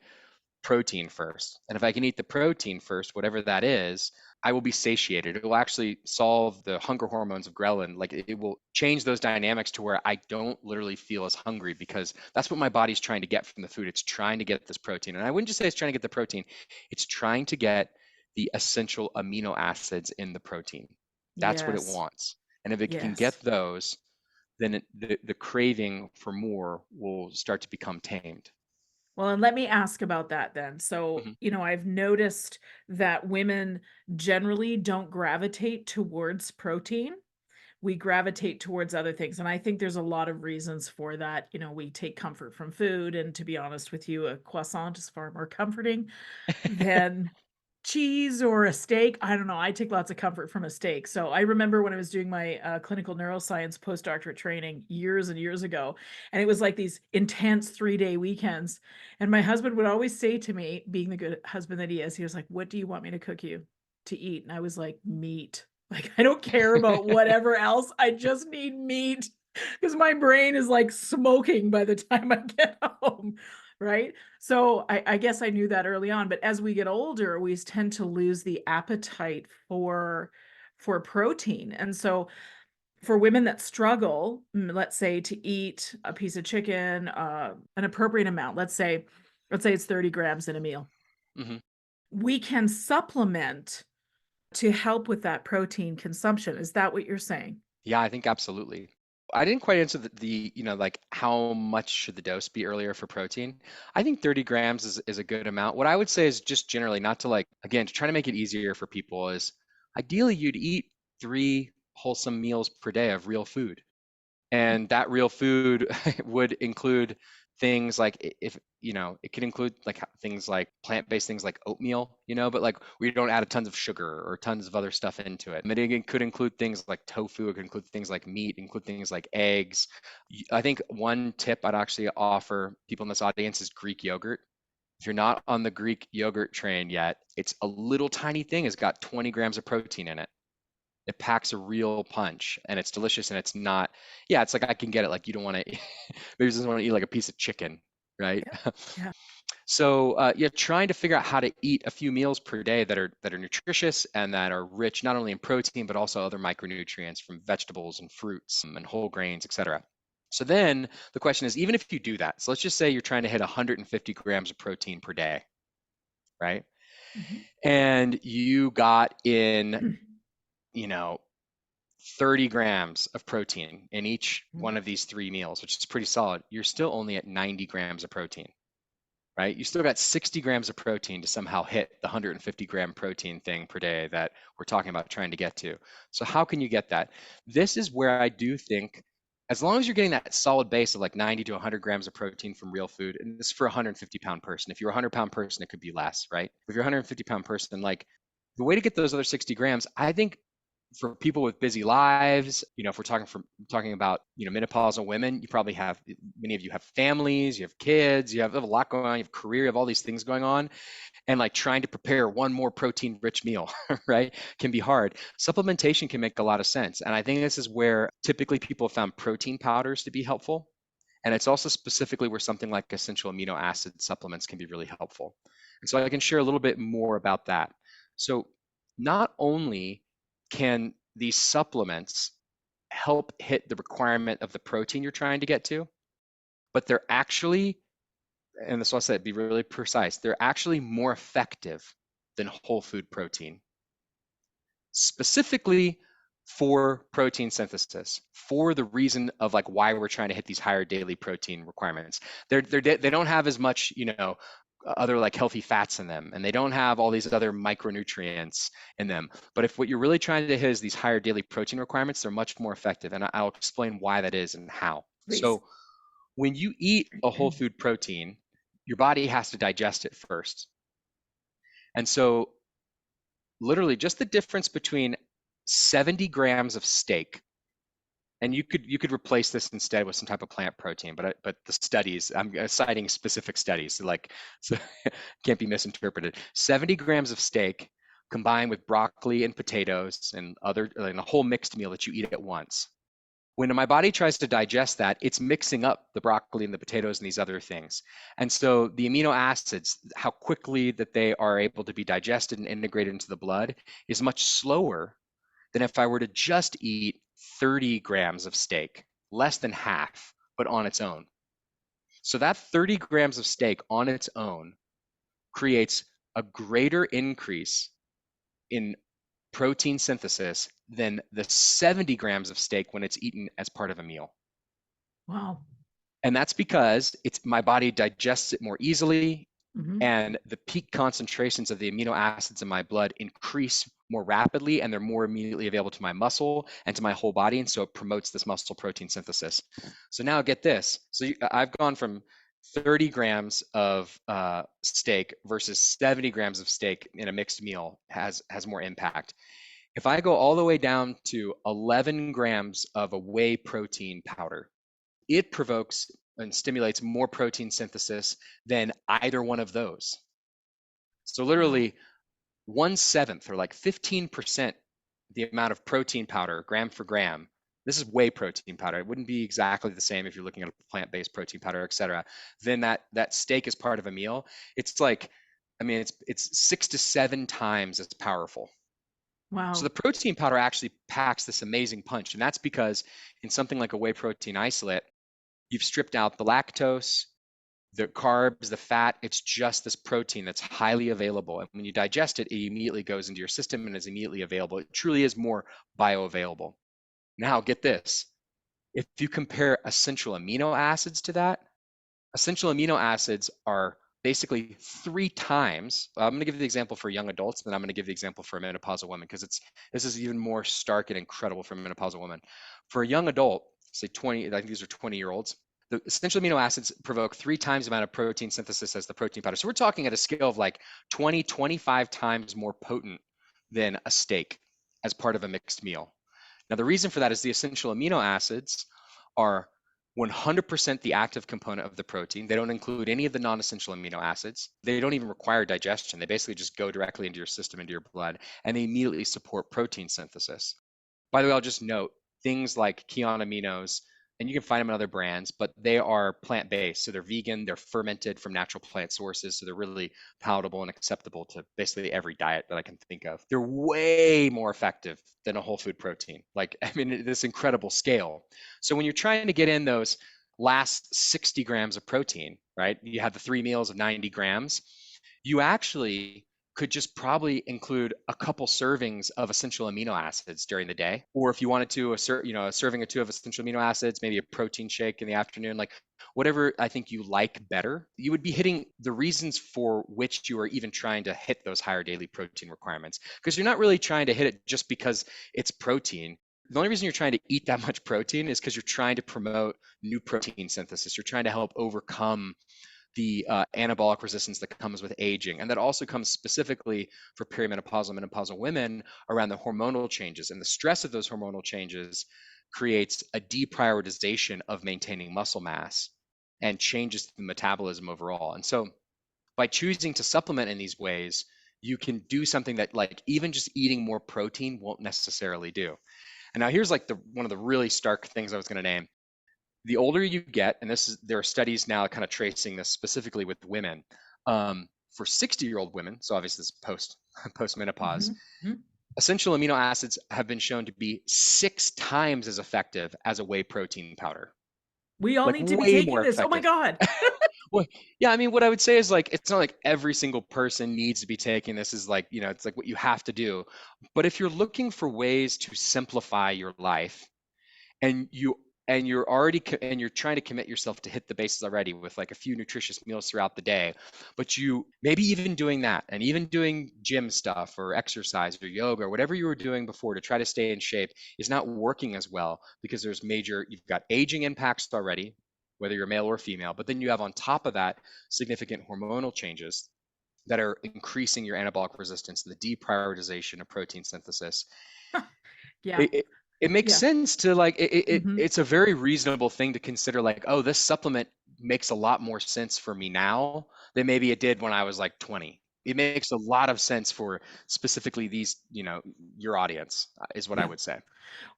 protein first. And if I can eat the protein first, whatever that is, I will be satiated. It will actually solve the hunger hormones of ghrelin. Like it will change those dynamics to where I don't literally feel as hungry because that's what my body's trying to get from the food. It's trying to get this protein. And I wouldn't just say it's trying to get the protein, it's trying to get the essential amino acids in the protein. That's what it Yes, wants. And if it can yes. get those, then the craving for more will start to become tamed. Well, and let me ask about that then. So, Mhm. I've noticed that women generally don't gravitate towards protein. We gravitate towards other things. And I think there's a lot of reasons for that. We take comfort from food. And to be honest with you, a croissant is far more comforting than cheese or a steak. I don't know. I take lots of comfort from a steak. So I remember when I was doing my clinical neuroscience postdoctorate training years and years ago, and it was like these intense 3-day weekends. And my husband would always say to me, being the good husband that he is, he was like, "What do you want me to cook you to eat?" And I was like, "Meat. Like, I don't care about whatever else. I just need meat." Because my brain is like smoking by the time I get home. Right. So I guess I knew that early on, but as we get older, we tend to lose the appetite for protein. And so for women that struggle, let's say to eat a piece of chicken, an appropriate amount, let's say it's 30 grams in a meal, Mhm. we can supplement to help with that protein consumption. Is that what you're saying? Yeah, I think absolutely. I didn't quite answer like how much should the dose be earlier for protein? I think 30 grams is a good amount. What I would say is just generally not to like, again, to try to make it easier for people is ideally you'd eat 3 wholesome meals per day of real food. And that real food would include things like if it could include like things like plant-based things like oatmeal, but like we don't add tons of sugar or tons of other stuff into it. It could include things like tofu, it could include things like meat, include things like eggs. I think one tip I'd actually offer people in this audience is Greek yogurt. If you're not on the Greek yogurt train yet, it's a little tiny thing, it's got 20 grams of protein in it. It packs a real punch and it's delicious and it's not, yeah, it's like I can get it. Like you don't want to, maybe you just want to eat like a piece of chicken, right? Yeah. Yeah. So yeah, trying to figure out how to eat a few meals per day that are nutritious and that are rich not only in protein but also other micronutrients from vegetables and fruits and whole grains, etc. So then the question is, even if you do that, so let's just say you're trying to hit 150 grams of protein per day, right? Mhm. And you got in, you know, 30 grams of protein in each one of these 3 meals, which is pretty solid, you're still only at 90 grams of protein, right? You still got 60 grams of protein to somehow hit the 150 gram protein thing per day that we're talking about trying to get to. So how can you get that? This is where I do think, as long as you're getting that solid base of like 90 to 100 grams of protein from real food, and this is for a 150-pound person. If you're a 100-pound person, it could be less, right? If you're a 150-pound person, like the way to get those other 60 grams, I think for people with busy lives, if we're talking about, menopausal women, you probably have, many of you have families, you have kids, you have a lot going on, you have career, you have all these things going on, and like trying to prepare one more protein rich meal, right, can be hard. Supplementation can make a lot of sense. And I think this is where typically people have found protein powders to be helpful. And it's also specifically where something like essential amino acid supplements can be really helpful. And so I can share a little bit more about that. So not only can these supplements help hit the requirement of the protein you're trying to get to, but they're actually, and this is what I said, be really precise, they're actually more effective than whole food protein, specifically for protein synthesis, for the reason of like why we're trying to hit these higher daily protein requirements. They don't have as much, other like healthy fats in them, and they don't have all these other micronutrients in them. But if what you're really trying to hit is these higher daily protein requirements, they're much more effective. And I'll explain why that is and how. Please. So when you eat a whole food protein, your body has to digest it first. And so literally just the difference between 70 grams of steak, and you could replace this instead with some type of plant protein, but the studies, I'm citing specific studies, so can't be misinterpreted. 70 grams of steak combined with broccoli and potatoes and a whole mixed meal that you eat at once. When my body tries to digest that, it's mixing up the broccoli and the potatoes and these other things. And so the amino acids, how quickly that they are able to be digested and integrated into the blood is much slower than if I were to just eat 30 grams of steak, less than half, but on its own. So that 30 grams of steak on its own creates a greater increase in protein synthesis than the 70 grams of steak when it's eaten as part of a meal. Wow. And that's because my body digests it more easily, Mm-hmm. and the peak concentrations of the amino acids in my blood increase more rapidly, and they're more immediately available to my muscle and to my whole body. And so it promotes this muscle protein synthesis. So now get this. So I've gone from 30 grams of steak versus 70 grams of steak in a mixed meal has more impact. If I go all the way down to 11 grams of a whey protein powder, it provokes and stimulates more protein synthesis than either one of those. So literally 1/7 or like 15% the amount of protein powder, gram for gram. This is whey protein powder. It wouldn't be exactly the same if you're looking at a plant-based protein powder, et cetera. Then that steak is part of a meal. It's like, I mean, it's 6 to 7 times as powerful. Wow. So the protein powder actually packs this amazing punch. And that's because in something like a whey protein isolate, you've stripped out the lactose, the carbs, the fat. It's just this protein that's highly available. And when you digest it, it immediately goes into your system and is immediately available. It truly is more bioavailable. Now, get this. If you compare essential amino acids to that, essential amino acids are basically 3 times. I'm going to give the example for young adults, then I'm going to give the example for a menopausal woman, because this is even more stark and incredible for a menopausal woman. For a young adult, say 20, I think these are 20-year-olds, the essential amino acids provoke 3 times the amount of protein synthesis as the protein powder. So we're talking at a scale of like 20, 25 times more potent than a steak as part of a mixed meal. Now, the reason for that is the essential amino acids are 100% the active component of the protein. They don't include any of the non-essential amino acids. They don't even require digestion. They basically just go directly into your system, into your blood, and they immediately support protein synthesis. By the way, I'll just note things like KION aminos, and you can find them in other brands, but they are plant-based. So they're vegan, they're fermented from natural plant sources. So they're really palatable and acceptable to basically every diet that I can think of. They're way more effective than a whole food protein. Like, I mean, this incredible scale. So when you're trying to get in those last 60 grams of protein, right? You have the 3 meals of 90 grams. You actually could just probably include a couple servings of essential amino acids during the day. Or if you wanted to, a serving or 2 of essential amino acids, maybe a protein shake in the afternoon, like whatever I think you like better, you would be hitting the reasons for which you are even trying to hit those higher daily protein requirements. Because you're not really trying to hit it just because it's protein. The only reason you're trying to eat that much protein is because you're trying to promote new protein synthesis. You're trying to help overcome the anabolic resistance that comes with aging. And that also comes specifically for perimenopausal, menopausal women around the hormonal changes. And the stress of those hormonal changes creates a deprioritization of maintaining muscle mass and changes the metabolism overall. And so by choosing to supplement in these ways, you can do something that like even just eating more protein won't necessarily do. And now here's like one of the really stark things I was going to name. the older you get, and there are studies now kind of tracing this specifically with women, for 60-year-old women, so obviously this is post-menopause, Mm-hmm. essential amino acids have been shown to be 6 times as effective as a whey protein powder, We all like need to be way taking more this. Oh my effective. God. Well, yeah, I mean, what I would say is like, it's not like every single person needs to be taking this is like, it's like what you have to do. But if you're looking for ways to simplify your life, and you're already and you're trying to commit yourself to hit the bases already with like a few nutritious meals throughout the day, but you maybe even doing that and even doing gym stuff or exercise or yoga or whatever you were doing before to try to stay in shape is not working as well because you've got aging impacts already, whether you're male or female, but then you have on top of that significant hormonal changes that are increasing your anabolic resistance, the deprioritization of protein synthesis. Yeah. It makes Yeah. sense to like Hmm. it's a very reasonable thing to consider, like, oh, this supplement makes a lot more sense for me now than maybe it did when I was like 20. It makes a lot of sense for specifically these, your audience, is what I Yeah. would say.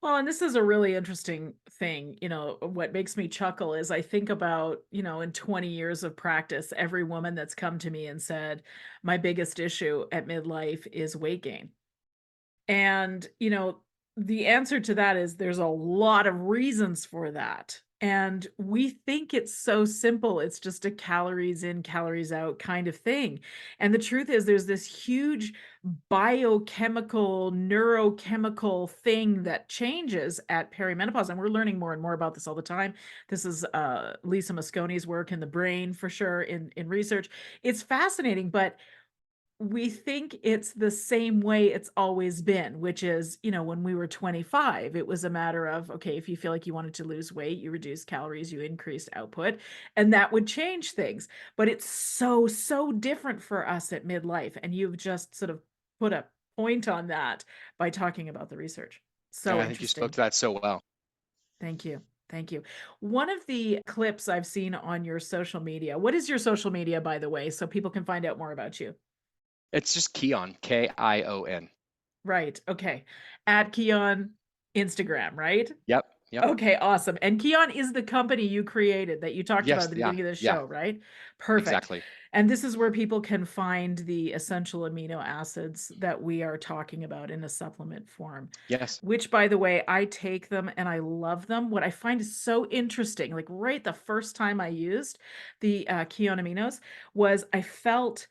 Well, and this is a really interesting thing. What makes me chuckle is I think about, in 20 years of practice, every woman that's come to me and said, my biggest issue at midlife is weight gain. And, the answer to that is there's a lot of reasons for that. And we think it's so simple. It's just a calories in, calories out kind of thing. And the truth is, there's this huge biochemical, neurochemical thing that changes at perimenopause. And we're learning more and more about this all the time. This is Lisa Mosconi's work in the brain for sure in research. It's fascinating, but we think it's the same way it's always been, which is, when we were 25, it was a matter of, okay, if you feel like you wanted to lose weight, you reduced calories, you increased output, and that would change things. But it's so, so different for us at midlife. And you've just sort of put a point on that by talking about the research. And So I think you spoke interesting. to that so well. Thank you. Thank you. One of the clips I've seen on your social media, what is your social media, by the way, so people can find out more about you? It's just KION, KION. Right. Okay. At KION Instagram, right? Yep, yep. Okay, awesome. And KION is the company you created that you talked about Yes, at the yeah, beginning of the yeah, show, right? Perfect. exactly. And this is where people can find the essential amino acids that we are talking about in a supplement form, Yes. which, by the way, I take them and I love them. What I find is so interesting, like right the first time I used the KION aminos, was I felt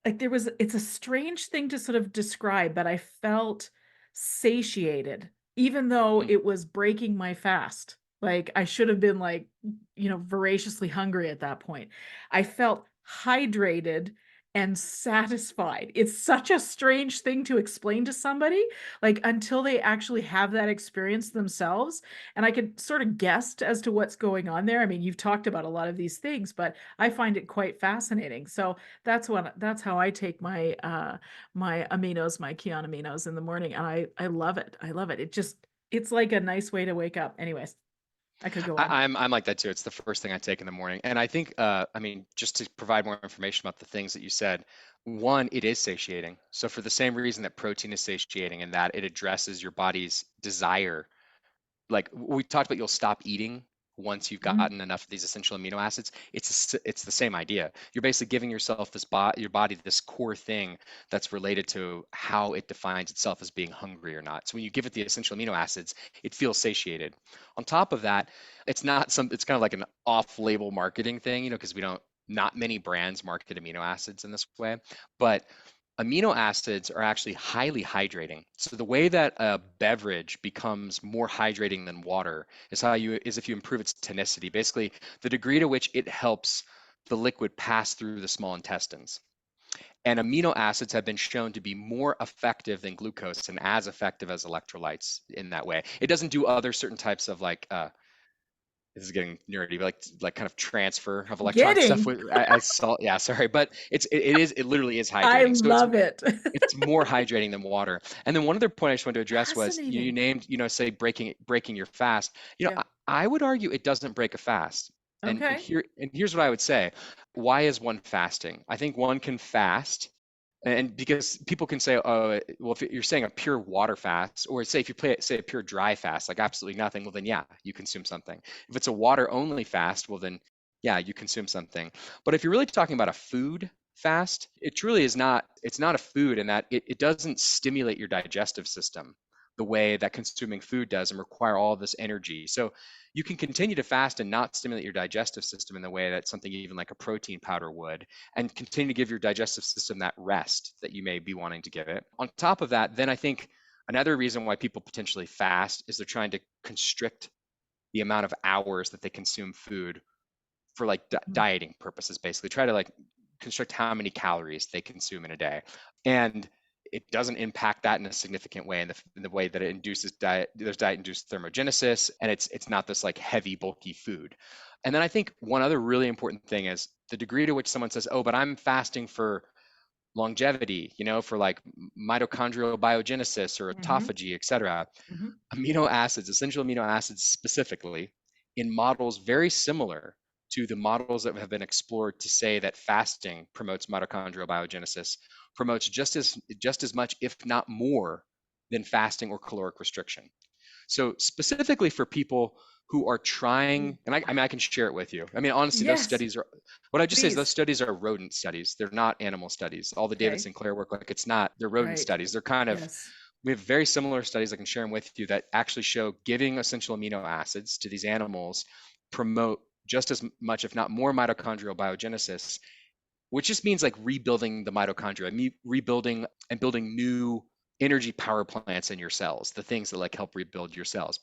like it's a strange thing to sort of describe, but I felt satiated, even though Mm. it was breaking my fast. Like I should have been like, voraciously hungry at that point. I felt hydrated and satisfied. It's such a strange thing to explain to somebody, like until they actually have that experience themselves. And I could sort of guess as to what's going on there. I mean, you've talked about a lot of these things, but I find it quite fascinating. So that's how I take my aminos, my KION aminos in the morning, and I love it. I love it. It's like a nice way to wake up. Anyways, I could go on. I'm like that too. It's the first thing I take in the morning. And I think, I mean, just to provide more information about the things that you said, one, it is satiating. So for the same reason that protein is satiating in that it addresses your body's desire, like we talked about, you'll stop eating once you've Mhm. gotten enough of these essential amino acids. It's the same idea. You're basically giving yourself your body this core thing that's related to how it defines itself as being hungry or not. So when you give it the essential amino acids, it feels satiated. On top of that, it's kind of like an off-label marketing thing, because not many brands market amino acids in this way, but amino acids are actually highly hydrating. So the way that a beverage becomes more hydrating than water is if you improve its tonicity, basically the degree to which it helps the liquid pass through the small intestines. And amino acids have been shown to be more effective than glucose and as effective as electrolytes in that way. It doesn't do other certain types of like this is getting nerdy, but like kind of transfer of electron stuff Getting. with as salt. Yeah, sorry, but it literally is I hydrating. So love it. it's more hydrating than water. And then one other point I just wanted to address was you Fascinating. named, say breaking your fast. Yeah. I would argue it doesn't break a fast. And Okay. here's what I would say. Why is one fasting? I think one can fast And because people can say, oh, well, if you're saying a pure water fast, or say if you say a pure dry fast, like absolutely nothing, well then yeah, you consume something. If it's a water only fast, well then yeah, you consume something. But if you're really talking about a food fast, it truly is not, it's not a food in that it doesn't stimulate your digestive system the way that consuming food does and require all this energy. So you can continue to fast and not stimulate your digestive system in the way that something even like a protein powder would, and continue to give your digestive system that rest that you may be wanting to give it. On top of that, then I think another reason why people potentially fast is they're trying to constrict the amount of hours that they consume food for like dieting purposes, basically try to like constrict how many calories they consume in a day. And it doesn't impact that in a significant way in the way that it induces diet, there's diet induced thermogenesis, and it's not this like heavy bulky food. And then I think one other really important thing is the degree to which someone says, oh, but I'm fasting for longevity, for like mitochondrial biogenesis or Mm-hmm. autophagy, et cetera. Mm-hmm. Amino acids, essential amino acids specifically, in models very similar to the models that have been explored to say that fasting promotes mitochondrial biogenesis, promotes just as much, if not more, than fasting or caloric restriction. So specifically for people who are trying, and I mean, I can share it with you. I mean, honestly, those Yes, studies are, what I just say is those please. studies are rodent studies. They're not animal studies. All the David Okay. Sinclair work, like it's not, they're rodent Right. studies. They're kind of, Yes. we have very similar studies I can share them with you that actually show giving essential amino acids to these animals promote just as much, if not more, mitochondrial biogenesis, which just means like rebuilding the mitochondria, rebuilding and building new energy power plants in your cells, the things that like help rebuild your cells.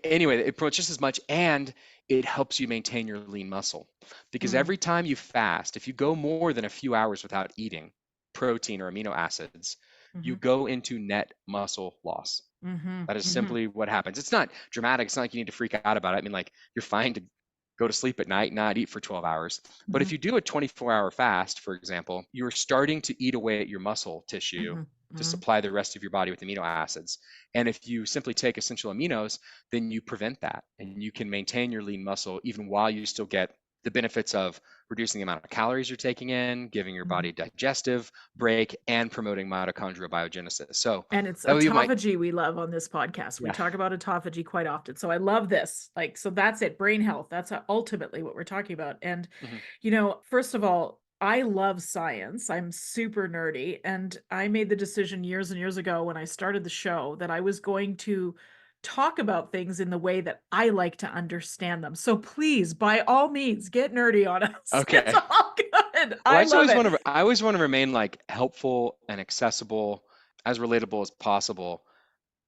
Anyway, it promotes just as much, and it helps you maintain your lean muscle. Because Mm. every time you fast, if you go more than a few hours without eating protein or amino acids, Mm-hmm. you go into net muscle loss. Mm-hmm. That is Mm-hmm. simply what happens. It's not dramatic. It's not like you need to freak out about it. I mean, like you're fine to go to sleep at night, not eat for 12 hours. But Mm-hmm. if you do a 24-hour fast, for example, you're starting to eat away at your muscle tissue Mm-hmm. to Mm-hmm. supply the rest of your body with amino acids. And if you simply take essential aminos, then you prevent that and you can maintain your lean muscle even while you still get the benefits of reducing the amount of calories you're taking in, giving your Mm-hmm. body a digestive break, and promoting mitochondrial biogenesis. So And it's that would be my, autophagy we love on this podcast. We yeah. talk about autophagy quite often. So I love this. Like, so that's it. Brain health. That's ultimately what we're talking about. And, Mhm. first of all, I love science. I'm super nerdy. And I made the decision years and years ago when I started the show that I was going to talk about things in the way that I like to understand them. So please, by all means, get nerdy on us. It's Okay. all good. Well, I love it. I always want to remain like helpful and accessible, as relatable as possible.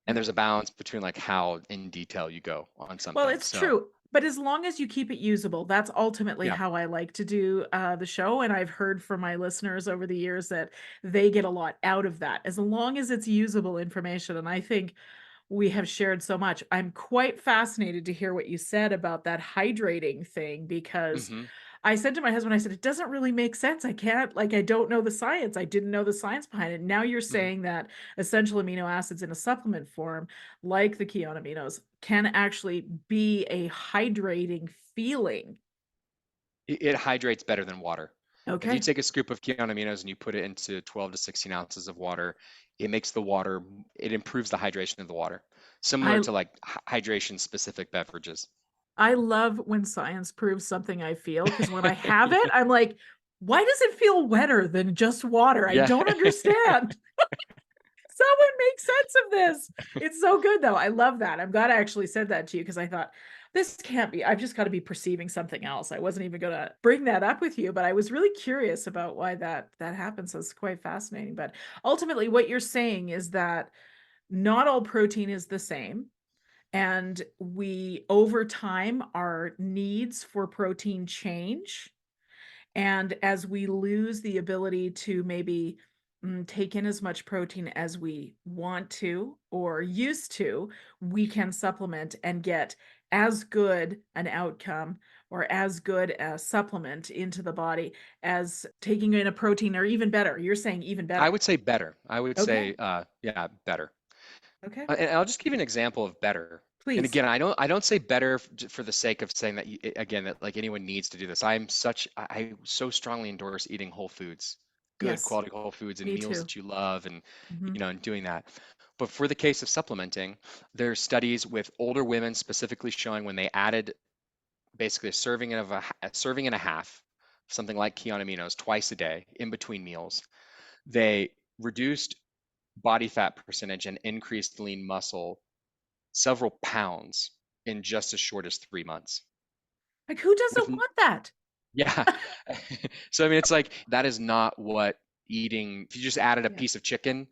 And there's a balance between like how in detail you go on Well, something. it's So true. But as long as you keep it usable, that's ultimately yeah. how I like to do the show. And I've heard from my listeners over the years that they get a lot out of that, as long as it's usable information. And I think we have shared so much. I'm quite fascinated to hear what you said about that hydrating thing, because Hmm. I said to my husband, I said, it doesn't really make sense. I can't, like, I don't know the science. I didn't know the science behind it. Now you're Hmm. saying that essential amino acids in a supplement form, like the KION aminos, can actually be a hydrating feeling. It hydrates better than water. If you Okay. take a scoop of keto aminos and you put it into 12 to 16 ounces of water, it makes the water, it improves the hydration of the water, similar I to like hydration specific beverages. I love when science proves something I feel, because when I have it, I'm like, why does it feel wetter than just water? I Yeah. don't understand. Someone make sense of this. It's so good though. I love that. I'm glad I actually said that to you, because I thought this can't be, I've just got to be perceiving something else. I wasn't even going to bring that up with you, but I was really curious about why that happens. So it's quite fascinating. But ultimately what you're saying is that not all protein is the same. And we, over time, our needs for protein change. And as we lose the ability to maybe take in as much protein as we want to or used to, we can supplement and get as good an outcome or as good a supplement into the body as taking in a protein, or even better. You're saying even I better. would say better. I would Okay. say, yeah, better. Okay. And I'll just give you an example of better. And Please. again, I don't say better for the sake of saying that again that like anyone needs to do this. I so strongly endorse eating whole foods good Yes. quality whole foods and Me meals too. that you love, and Hmm. and doing that. But for the case of supplementing, there's studies with older women specifically showing when they added basically a serving and a half, something like KION aminos twice a day in between meals, they reduced body fat percentage and increased lean muscle several pounds in just as short as 3 months. Like, who doesn't With want that? yeah, so I mean, it's like that is not what eating. If you just added a Yeah. piece of chicken,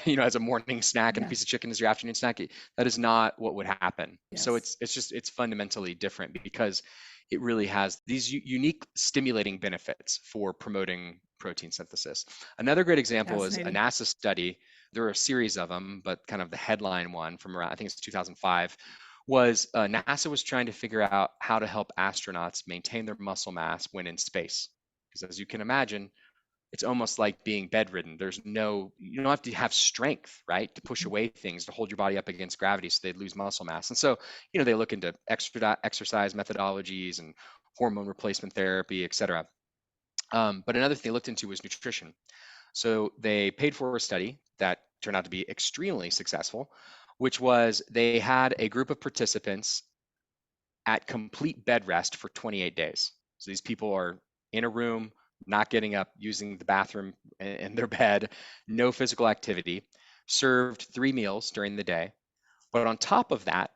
as a morning snack and a Yeah. piece of chicken as your afternoon snack, that is not what would happen. So Yes. it's fundamentally different because it really has these unique stimulating benefits for promoting protein synthesis. Another great example is a Fascinating. NASA study. There are a series of them, but kind of the headline one from around, I think it's 2005, was NASA was trying to figure out how to help astronauts maintain their muscle mass when in space. Because as you can imagine, it's almost like being bedridden. You don't have to have strength, right, to push Mhm. away things, to hold your body up against gravity so they'd lose muscle mass. And so, they look into exercise methodologies and hormone replacement therapy, et cetera. But another thing they looked into was nutrition. So they paid for a study that turned out to be extremely successful, which was they had a group of participants at complete bed rest for 28 days. So these people are in a room, not getting up, using the bathroom in their bed, no physical activity, served 3 meals during the day. But on top of that,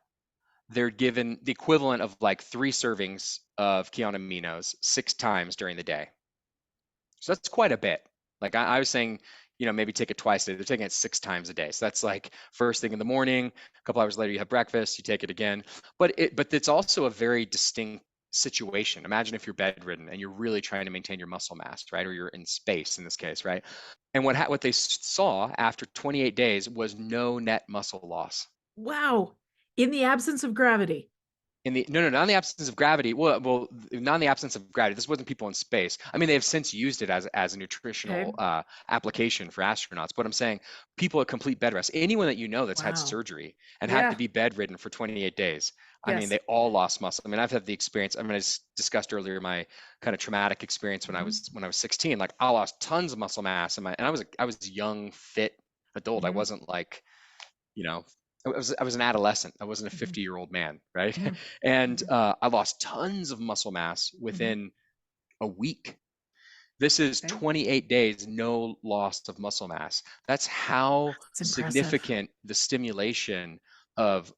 they're given the equivalent of like 3 servings of KION aminos 6 times during the day. So that's quite a bit. Like I was saying, maybe take it twice a day. They're taking it 6 times a day. So that's like first thing in the morning, a couple hours later you have breakfast, you take it again. But it's also a very distinct situation. Imagine if you're bedridden and you're really trying to maintain your muscle mass, right? Or you're in space in this case, right? And what they saw after 28 days was no net muscle loss. Wow. In the absence of gravity. No, not in the absence of gravity. Well, not in the absence of gravity. This wasn't people in space. I mean, they have since used it as a nutritional Okay. application for astronauts. But I'm saying people at complete bed rest. Anyone that that's had Wow. surgery and had to Yeah. be bedridden for 28 days. I mean, Yes. they all lost muscle. I mean, I've had the experience. I mean, discussed earlier my kind of traumatic experience when I Hmm. was 16. Like I lost tons of muscle mass, and I was a young, fit adult. I Hmm. wasn't like you know I was an adolescent. I wasn't a Hmm. 50-year-old man, right? Hmm. And Hmm. I lost tons of muscle mass Hmm. within a week. This is Okay. 28 days, no loss of muscle mass. That's how That's impressive. significant the stimulation of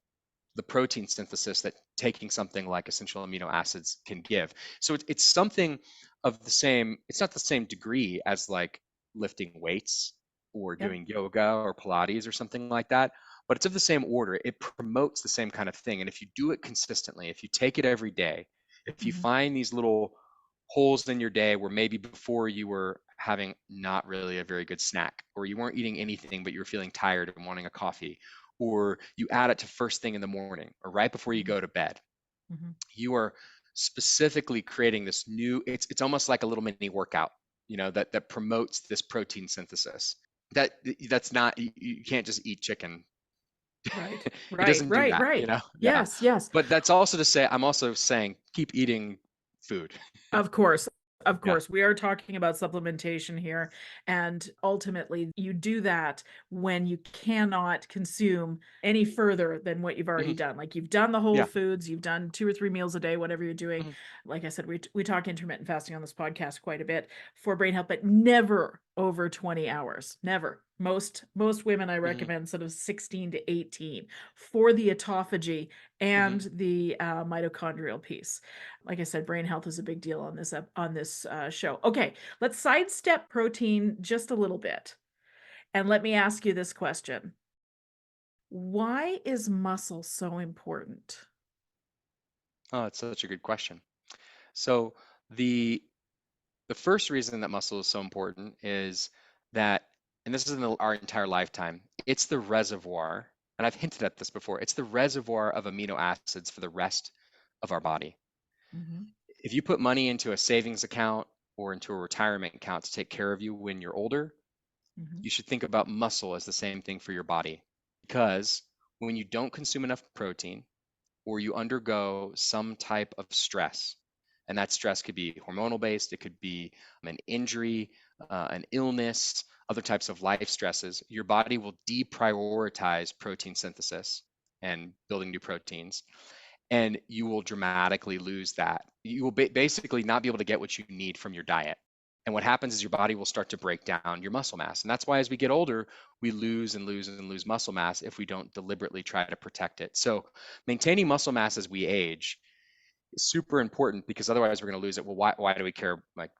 the protein synthesis that taking something like essential amino acids can give. So it's something of the same, it's not the same degree as like lifting weights or Yep. doing yoga or Pilates or something like that, but it's of the same order. It promotes the same kind of thing. And if you do it consistently, if you take it every day, if you Hmm. find these little holes in your day where maybe before you were having not really a very good snack, or you weren't eating anything but you were feeling tired and wanting a coffee, or you add it to first thing in the morning or right before you go to bed, Hmm. you are specifically creating this new, it's almost like a little mini workout, that promotes this protein synthesis. That's not, you can't just eat chicken. Right. It Right. doesn't do Right. that, Right. yeah. Yes. Yes. But that's also to say, I'm also saying keep eating food. Of course. Of Yeah. course. We are talking about supplementation here. And ultimately, you do that when you cannot consume any further than what you've already Hmm. done. Like you've done the whole Yeah. foods, you've done 2 or 3 meals a day, whatever you're doing. Hmm. Like I said, we talk intermittent fasting on this podcast quite a bit for brain health, but never over 20 hours. Never. Most women I Hmm. recommend sort of 16 to 18 for the autophagy Hmm. and the mitochondrial piece. Like I said, brain health is a big deal on this show. Okay, let's sidestep protein just a little bit, and let me ask you this question: why is muscle so important? Oh, it's such a good question. So the the first reason that muscle is so important is that, and this is in our entire lifetime, it's the reservoir, and I've hinted at this before, it's the reservoir of amino acids for the rest of our body. Hmm. If you put money into a savings account or into a retirement account to take care of you when you're older, Hmm. you should think about muscle as the same thing for your body. Because when you don't consume enough protein or you undergo some type of stress, And that stress could be hormonal based, it could be an injury, an illness, other types of life stresses. Your body will deprioritize protein synthesis and building new proteins, and you will dramatically lose that. You will basically not be able to get what you need from your diet. And what happens is your body will start to break down your muscle mass. And that's why as we get older, we lose and lose and lose muscle mass if we don't deliberately try to protect it. So maintaining muscle mass as we age is super important, because otherwise we're going to lose it. Well, why do we care? Like,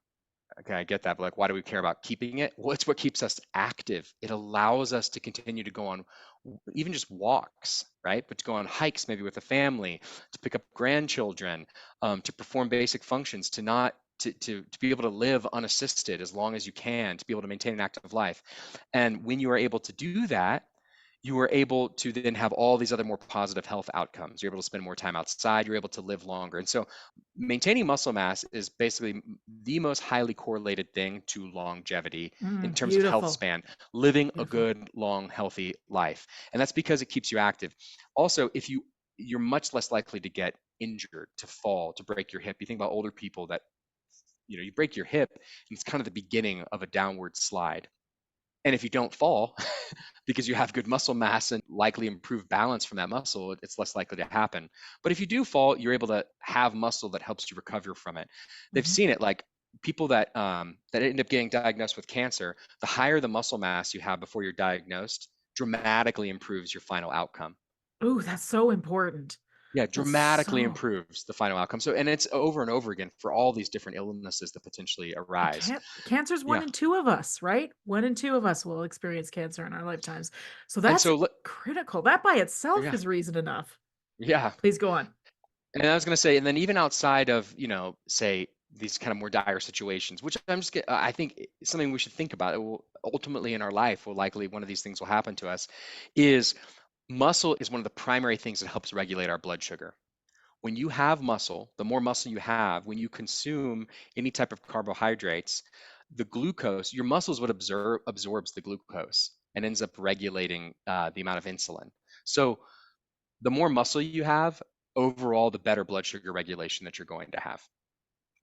okay, I get that, but like, why do we care about keeping it? Well, it's what keeps us active. It allows us to continue to go on even just walks, right? But to go on hikes, maybe with a family, to pick up grandchildren, to perform basic functions, to not to be able to live unassisted as long as you can, to be able to maintain an active life. And when you are able to do that, you are able to then have all these other more positive health outcomes. You're able to spend more time outside, you're able to live longer. And so maintaining muscle mass is basically the most highly correlated thing to longevity in terms of health Beautiful. span, living a Beautiful. good, long, healthy life. And that's because it keeps you active. Also, if you're much less likely to get injured, to fall, to break your hip. You think about older people that, you break your hip, and it's kind of the beginning of a downward slide. And if you don't fall, because you have good muscle mass and likely improved balance from that muscle, it's less likely to happen. But if you do fall, you're able to have muscle that helps you recover from it. They've Mhm. seen it, like people that end up getting diagnosed with cancer, the higher the muscle mass you have before you're diagnosed, dramatically improves your final outcome. Ooh, that's so important. Yeah, That's dramatically so improves the final outcome. So, and it's over and over again for all these different illnesses that potentially and arise. cancer's one Yeah. in two of us, right? One in two of us will experience cancer in our lifetimes. So And that's so, critical. That by itself yeah, is reason enough. yeah. Please go on. And I was going to say, and then even outside of, say these kind of more dire situations, which I think is something we should think about. It will ultimately in our life will likely one of these things will happen to us. Is muscle is one of the primary things that helps regulate our blood sugar. When you have muscle, the more muscle you have, when you consume any type of carbohydrates, the glucose, your muscles would absorbs the glucose and ends up regulating the amount of insulin. So the more muscle you have, overall, the better blood sugar regulation that you're going to have.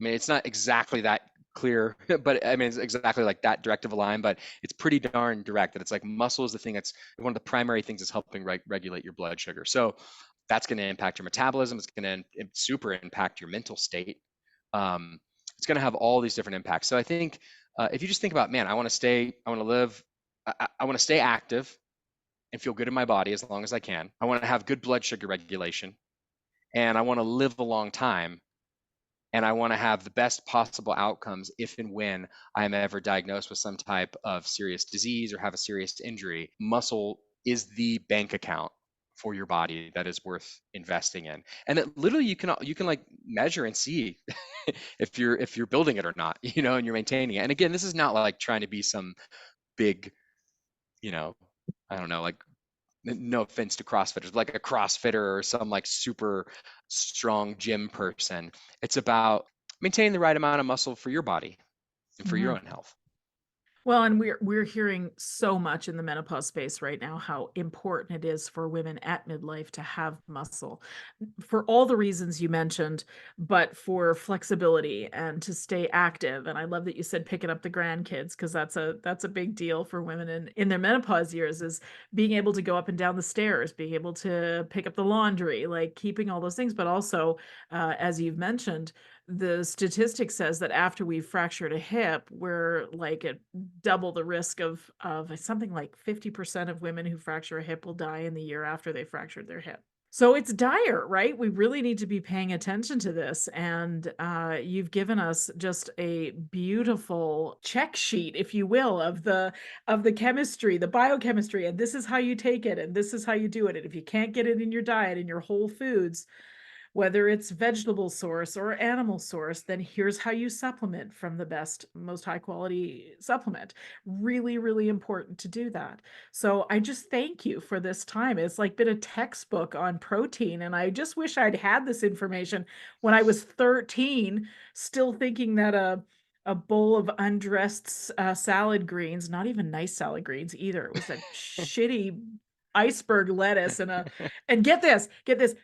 I mean, it's not exactly that clear, but I mean, it's exactly like that direct of a line, but it's pretty darn direct that it's like muscle is the thing that's one of the primary things that's helping regulate your blood sugar. So that's going to impact your metabolism. It's going to super impact your mental state. Um, it's going to have all these different impacts. So I think if you just think about, man, I want to live, I want to stay active and feel good in my body as long as I can. I want to have good blood sugar regulation, and I want to live a long time, and I want to have the best possible outcomes if and when I am ever diagnosed with some type of serious disease or have a serious injury. Muscle is the bank account for your body that is worth investing in, and that literally you can like measure and see if you're building it or not, and you're maintaining it. And again, this is not like trying to be some big, you know I don't know, like, no offense to CrossFitters, like a CrossFitter or some like super strong gym person. It's about maintaining the right amount of muscle for your body and for your Mhm. own health. Well, and we're hearing so much in the menopause space right now how important it is for women at midlife to have muscle for all the reasons you mentioned, but for flexibility and to stay active. And I love that you said picking up the grandkids because that's a big deal for women in their menopause years is being able to go up and down the stairs, being able to pick up the laundry, like keeping all those things, but also as you've mentioned, the statistic says that after we've fractured a hip, we're like at double the risk of something like 50% of women who fracture a hip will die in the year after they fractured their hip. So it's dire, right? We really need to be paying attention to this. And you've given us just a beautiful check sheet, if you will, of the chemistry, the biochemistry, and this is how you take it, and this is how you do it. And if you can't get it in your diet, in your whole foods, whether it's vegetable source or animal source, then here's how you supplement from the best, most high quality supplement. Really, really important to do that. So I just thank you for this time. It's like been a textbook on protein. And I just wish I'd had this information when I was 13, still thinking that a bowl of undressed salad greens, not even nice salad greens either. It was a shitty iceberg lettuce and get this,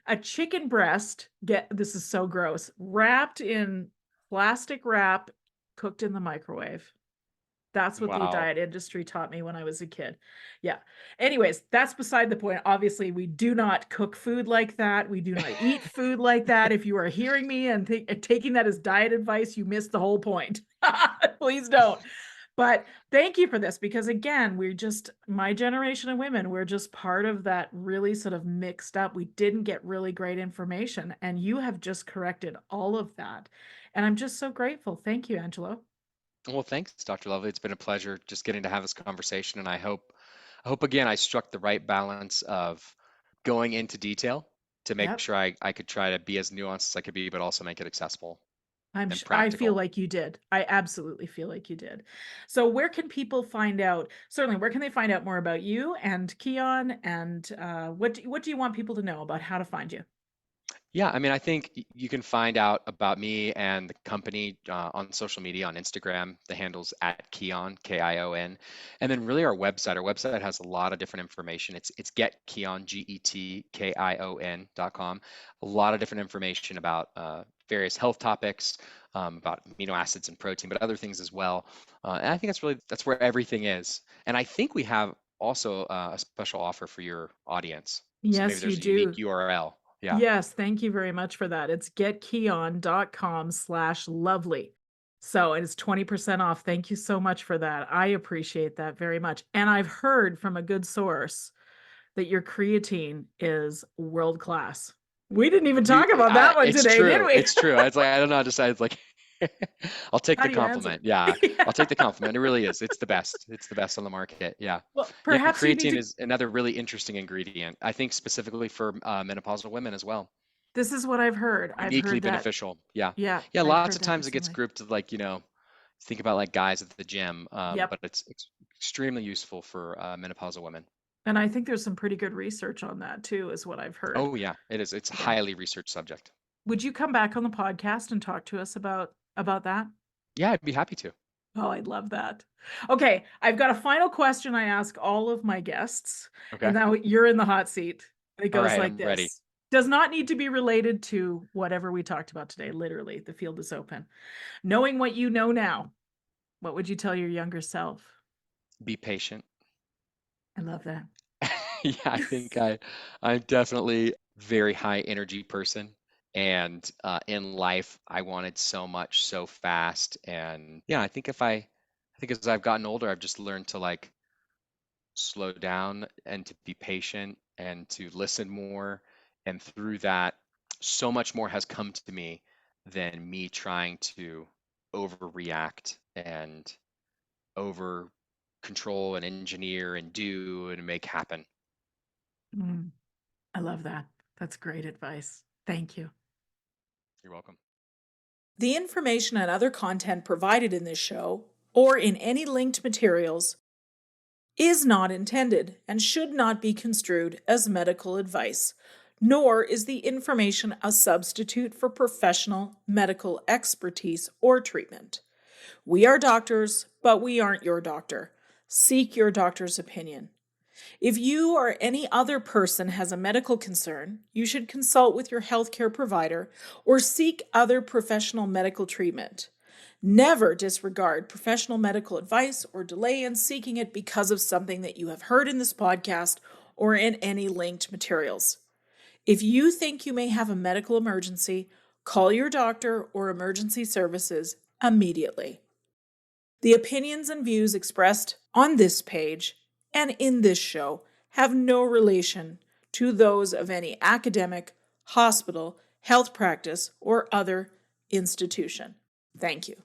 a chicken breast, this is so gross, wrapped in plastic wrap, cooked in the microwave. That's what the Wow. diet industry taught me when I was a kid. Yeah. Anyways, that's beside the point. Obviously, we do not cook food like that. We do not eat food like that. If you are hearing me and taking that as diet advice, you missed the whole point. Please don't. But thank you for this, because again, my generation of women, we're just part of that really sort of mixed up. We didn't get really great information, and you have just corrected all of that. And I'm just so grateful. Thank you, Angelo. Well, thanks, Dr. Lovely. It's been a pleasure just getting to have this conversation, and I hope again I struck the right balance of going into detail to make Yep. sure I could try to be as nuanced as I could be, but also make it accessible and I feel practical. like you did. I absolutely feel like you did. So where can people find out? Certainly, where can they find out more about you and KION, and what do you want people to know about how to find you? Yeah, I mean, I think you can find out about me and the company on social media, on Instagram. The handle's at KION, KION, and then really our website. Our website has a lot of different information. It's getkion, GETKION.com. A lot of different information about various health topics, about amino acids and protein, but other things as well. And I think that's where everything is. And I think we have also a special offer for your audience. So maybe Yes, you there's a unique do. URL. Yeah. Yes, thank you very much for that. It's getkion.com/lovely. So it is 20% off. Thank you so much for that. I appreciate that very much. And I've heard from a good source that your creatine is world class. We didn't even talk about that one It's today, did true. we? It's true. It's like I don't know. I decided like I'll take How the do you answer? compliment. Yeah, Yeah. I'll take the compliment. It really is. It's the best. It's the best on the market. Yeah, Well, yeah. And perhaps you need creatine to. is another really interesting ingredient. I think specifically for menopausal women as well. This is what I've heard. I've Uniquely heard that. beneficial. Yeah, Yeah, yeah. I've Lots heard of that times it gets recently. grouped to like think about like guys at the gym, Yep. but it's extremely useful for menopausal women. And I think there's some pretty good research on that too, is what I've heard. Oh yeah, it is. It's a Yeah. highly researched subject. Would you come back on the podcast and talk to us about that? Yeah, I'd be happy to. Oh, I'd love that. Okay, I've got a final question I ask all of my guests, and Okay. now you're in the hot seat. It All goes right, like I'm ready. this. Does not need to be related to whatever we talked about today. Literally, the field is open. Knowing what you know now, what would you tell your younger self? Be patient. I love that. Yeah, I think I'm definitely very high energy person. And in life, I wanted so much so fast. And yeah, I think as I've gotten older, I've just learned to like slow down and to be patient and to listen more. And through that, so much more has come to me than me trying to overreact and over control and engineer and do and make happen. Mm, I love that. That's great advice. Thank you. You're welcome. The information and other content provided in this show, or in any linked materials, is not intended and should not be construed as medical advice, nor is the information a substitute for professional medical expertise or treatment. We are doctors, but we aren't your doctor. Seek your doctor's opinion. If you or any other person has a medical concern, you should consult with your healthcare provider or seek other professional medical treatment. Never disregard professional medical advice or delay in seeking it because of something that you have heard in this podcast or in any linked materials. If you think you may have a medical emergency, call your doctor or emergency services immediately. The opinions and views expressed on this page and in this show have no relation to those of any academic, hospital, health practice, or other institution. Thank you.